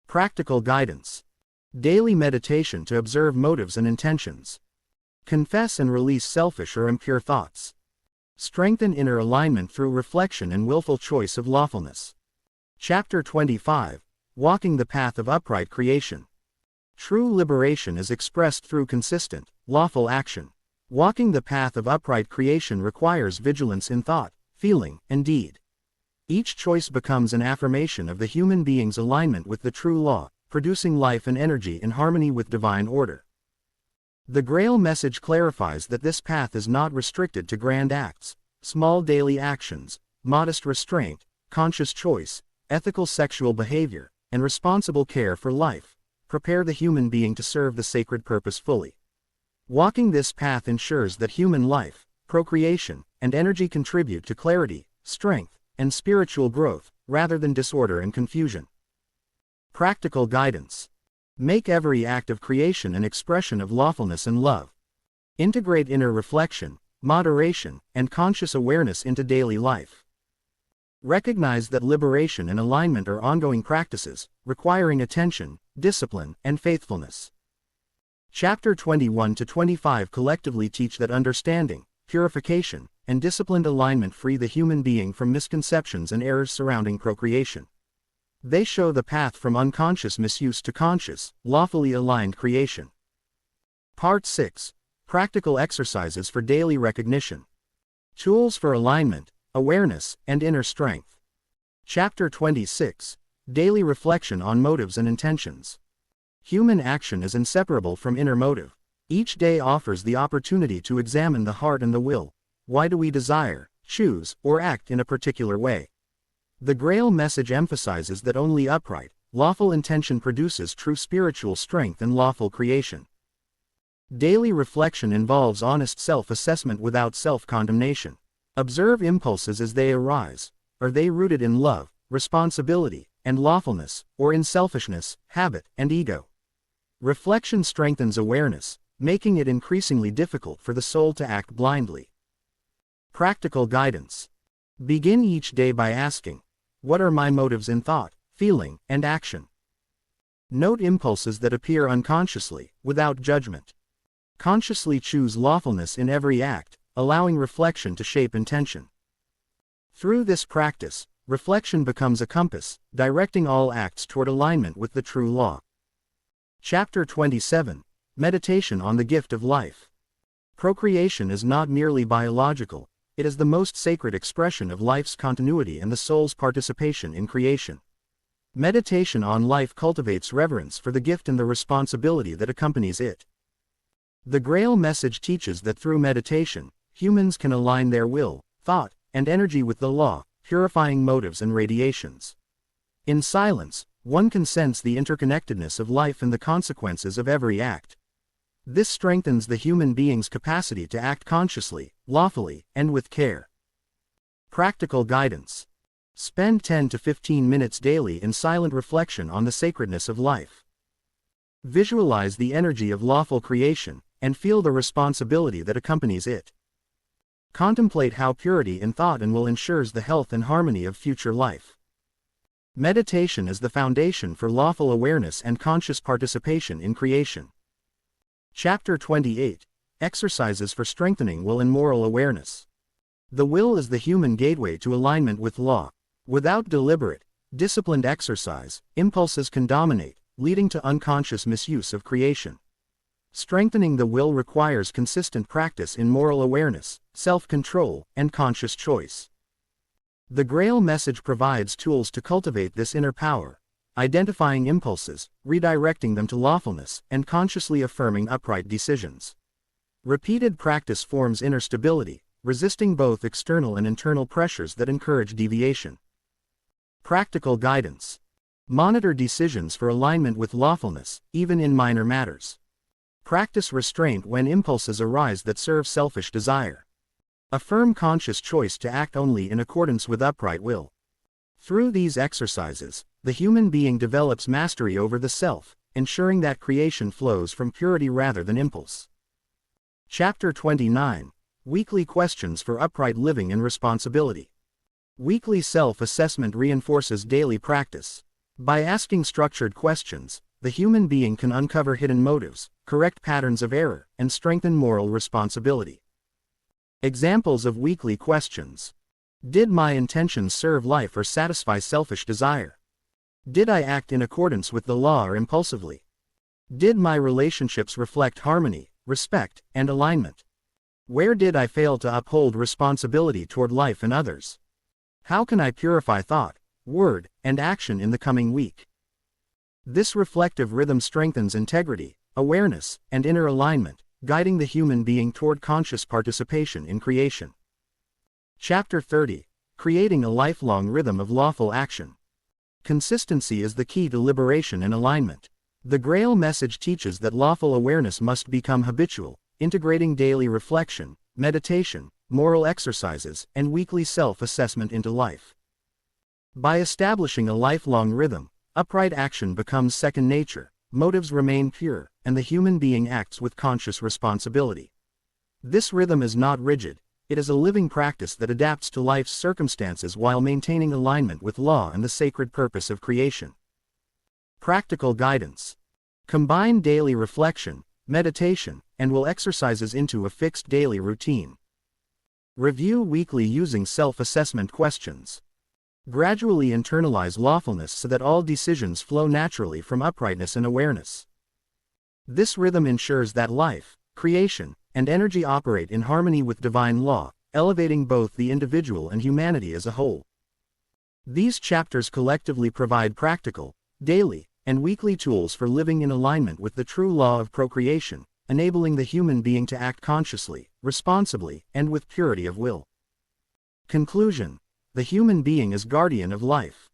Practical guidance. Daily meditation to observe motives and intentions. Confess and release selfish or impure thoughts. Strengthen inner alignment through reflection and willful choice of lawfulness. Chapter 25. Walking the Path of Upright Creation. True liberation is expressed through consistent, lawful action. Walking the path of upright creation requires vigilance in thought, feeling, and deed. Each choice becomes an affirmation of the human being's alignment with the true law, producing life and energy in harmony with divine order. The Grail Message clarifies that this path is not restricted to grand acts. Small daily actions, modest restraint, conscious choice, ethical sexual behavior, and responsible care for life prepare the human being to serve the sacred purpose fully. Walking this path ensures that human life, procreation, and energy contribute to clarity, strength, and spiritual growth, rather than disorder and confusion. Practical guidance. Make every act of creation an expression of lawfulness and love. Integrate inner reflection, moderation, and conscious awareness into daily life. Recognize that liberation and alignment are ongoing practices, requiring attention, discipline, and faithfulness. Chapter 21 to 25 collectively teach that understanding, purification, and disciplined alignment free the human being from misconceptions and errors surrounding procreation. They show the path from unconscious misuse to conscious, lawfully aligned creation. Part 6. Practical exercises for daily recognition. Tools for alignment, awareness, and inner strength. Chapter 26. Daily reflection on motives and intentions. Human action is inseparable from inner motive. Each day offers the opportunity to examine the heart and the will. Why do we desire, choose, or act in a particular way? The Grail Message emphasizes that only upright, lawful intention produces true spiritual strength and lawful creation. Daily reflection involves honest self-assessment without self-condemnation. Observe impulses as they arise. Are they rooted in love, responsibility, and lawfulness, or in selfishness, habit, and ego? Reflection strengthens awareness, making it increasingly difficult for the soul to act blindly. Practical guidance. Begin each day by asking, what are my motives in thought, feeling, and action? Note impulses that appear unconsciously, without judgment. Consciously choose lawfulness in every act, allowing reflection to shape intention. Through this practice, reflection becomes a compass, directing all acts toward alignment with the true law. Chapter 27. Meditation on the Gift of Life. Procreation is not merely biological, it is the most sacred expression of life's continuity and the soul's participation in creation. Meditation on life cultivates reverence for the gift and the responsibility that accompanies it. The Grail Message teaches that through meditation, humans can align their will, thought, and energy with the law, purifying motives and radiations. In silence, one can sense the interconnectedness of life and the consequences of every act. This strengthens the human being's capacity to act consciously, lawfully, and with care. Practical guidance. Spend 10 to 15 minutes daily in silent reflection on the sacredness of life. Visualize the energy of lawful creation, and feel the responsibility that accompanies it. Contemplate how purity in thought and will ensures the health and harmony of future life. Meditation is the foundation for lawful awareness and conscious participation in creation. Chapter 28. Exercises for strengthening will and moral awareness. The will is the human gateway to alignment with law. Without deliberate, disciplined exercise, impulses can dominate, leading to unconscious misuse of creation. Strengthening the will requires consistent practice in moral awareness, self-control, and conscious choice. The Grail Message provides tools to cultivate this inner power, identifying impulses, redirecting them to lawfulness, and consciously affirming upright decisions. Repeated practice forms inner stability, resisting both external and internal pressures that encourage deviation. Practical guidance. Monitor decisions for alignment with lawfulness, even in minor matters. Practice restraint when impulses arise that serve selfish desire. Affirm conscious choice to act only in accordance with upright will. Through these exercises, the human being develops mastery over the self, ensuring that creation flows from purity rather than impulse. Chapter 29. Weekly questions for upright living and responsibility. Weekly self-assessment reinforces daily practice. By asking structured questions, the human being can uncover hidden motives, correct patterns of error, and strengthen moral responsibility. Examples of weekly questions. Did my intentions serve life or satisfy selfish desire? Did I act in accordance with the law or impulsively? Did my relationships reflect harmony, respect, and alignment? Where did I fail to uphold responsibility toward life and others? How can I purify thought, word, and action in the coming week? This reflective rhythm strengthens integrity, awareness, and inner alignment, guiding the human being toward conscious participation in creation. Chapter 30. Creating a lifelong rhythm of lawful action. Consistency is the key to liberation and alignment. The Grail Message teaches that lawful awareness must become habitual, integrating daily reflection, meditation, moral exercises, and weekly self-assessment into life. By establishing a lifelong rhythm, upright action becomes second nature, motives remain pure, and the human being acts with conscious responsibility. This rhythm is not rigid, it is a living practice that adapts to life's circumstances while maintaining alignment with law and the sacred purpose of creation. Practical guidance. Combine daily reflection, meditation, and will exercises into a fixed daily routine. Review weekly using self-assessment questions. Gradually internalize lawfulness so that all decisions flow naturally from uprightness and awareness. This rhythm ensures that life, creation, and energy operate in harmony with divine law, elevating both the individual and humanity as a whole. These chapters collectively provide practical, daily, and weekly tools for living in alignment with the true law of procreation, enabling the human being to act consciously, responsibly, and with purity of will. Conclusion. The human being is guardian of life.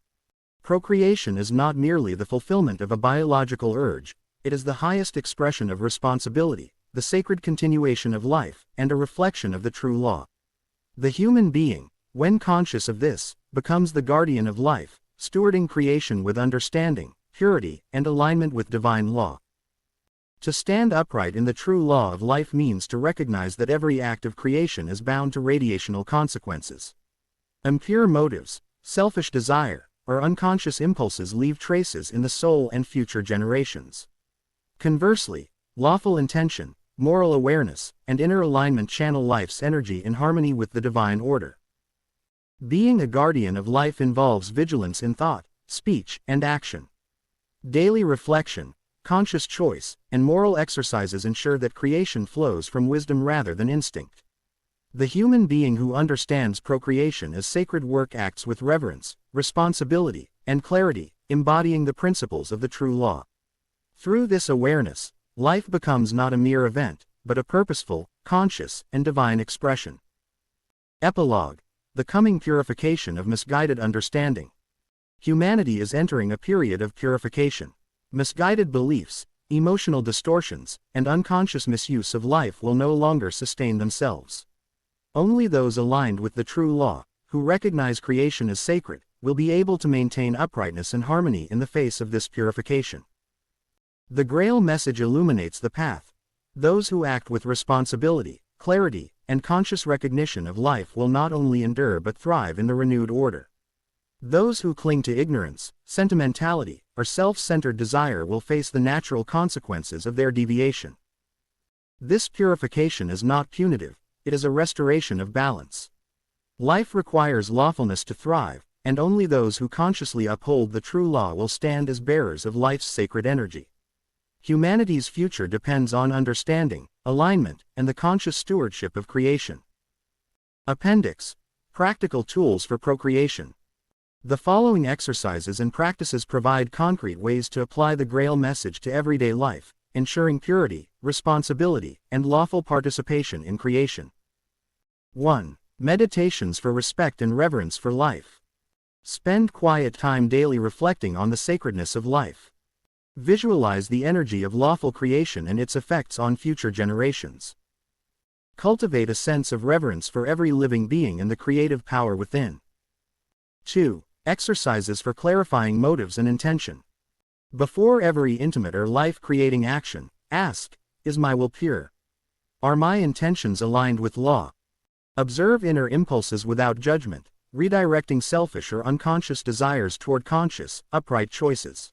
Procreation is not merely the fulfillment of a biological urge, it is the highest expression of responsibility, the sacred continuation of life, and a reflection of the true law. The human being, when conscious of this, becomes the guardian of life, stewarding creation with understanding, purity, and alignment with divine law. To stand upright in the true law of life means to recognize that every act of creation is bound to radiational consequences. Impure motives, selfish desire, or unconscious impulses leave traces in the soul and future generations. Conversely, lawful intention, moral awareness, and inner alignment channel life's energy in harmony with the divine order. Being a guardian of life involves vigilance in thought, speech, and action. Daily reflection, conscious choice, and moral exercises ensure that creation flows from wisdom rather than instinct. The human being who understands procreation as sacred work acts with reverence, responsibility, and clarity, embodying the principles of the true law. Through this awareness, life becomes not a mere event, but a purposeful, conscious, and divine expression. Epilogue. The coming purification of misguided understanding. Humanity is entering a period of purification. Misguided beliefs, emotional distortions, and unconscious misuse of life will no longer sustain themselves. Only those aligned with the true law, who recognize creation as sacred, will be able to maintain uprightness and harmony in the face of this purification. The Grail Message illuminates the path. Those who act with responsibility, clarity, and conscious recognition of life will not only endure but thrive in the renewed order. Those who cling to ignorance, sentimentality, or self-centered desire will face the natural consequences of their deviation. This purification is not punitive, it is a restoration of balance. Life requires lawfulness to thrive, and only those who consciously uphold the true law will stand as bearers of life's sacred energy. Humanity's future depends on understanding, alignment, and the conscious stewardship of creation. Appendix. Practical tools for procreation. The following exercises and practices provide concrete ways to apply the Grail Message to everyday life, ensuring purity, responsibility, and lawful participation in creation. 1. Meditations for respect and reverence for life. Spend quiet time daily reflecting on the sacredness of life. Visualize the energy of lawful creation and its effects on future generations. Cultivate a sense of reverence for every living being and the creative power within. 2. Exercises for clarifying motives and intention. Before every intimate or life-creating action, ask, is my will pure? Are my intentions aligned with law? Observe inner impulses without judgment, redirecting selfish or unconscious desires toward conscious, upright choices.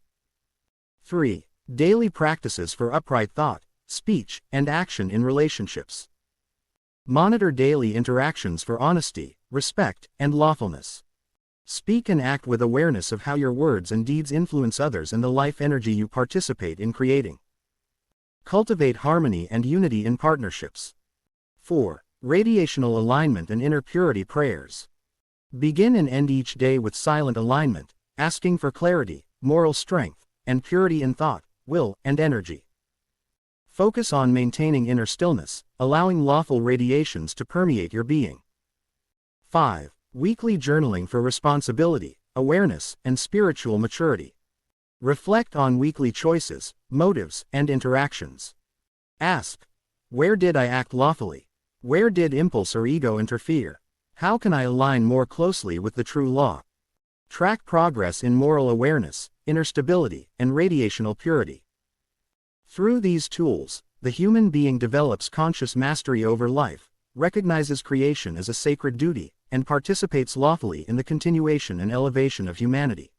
3. Daily practices for upright thought, speech, and action in relationships. Monitor daily interactions for honesty, respect, and lawfulness. Speak and act with awareness of how your words and deeds influence others and the life energy you participate in creating. Cultivate harmony and unity in partnerships. 4. Radiational alignment and inner purity prayers. Begin and end each day with silent alignment, asking for clarity, moral strength, and purity in thought, will, and energy. Focus on maintaining inner stillness, allowing lawful radiations to permeate your being. 5. Weekly journaling for responsibility, awareness, and spiritual maturity. Reflect on weekly choices, motives, and interactions. Ask, where did I act lawfully? Where did impulse or ego interfere? How can I align more closely with the true law? Track progress in moral awareness, inner stability, and radiational purity. Through these tools, the human being develops conscious mastery over life, recognizes creation as a sacred duty, and participates lawfully in the continuation and elevation of humanity.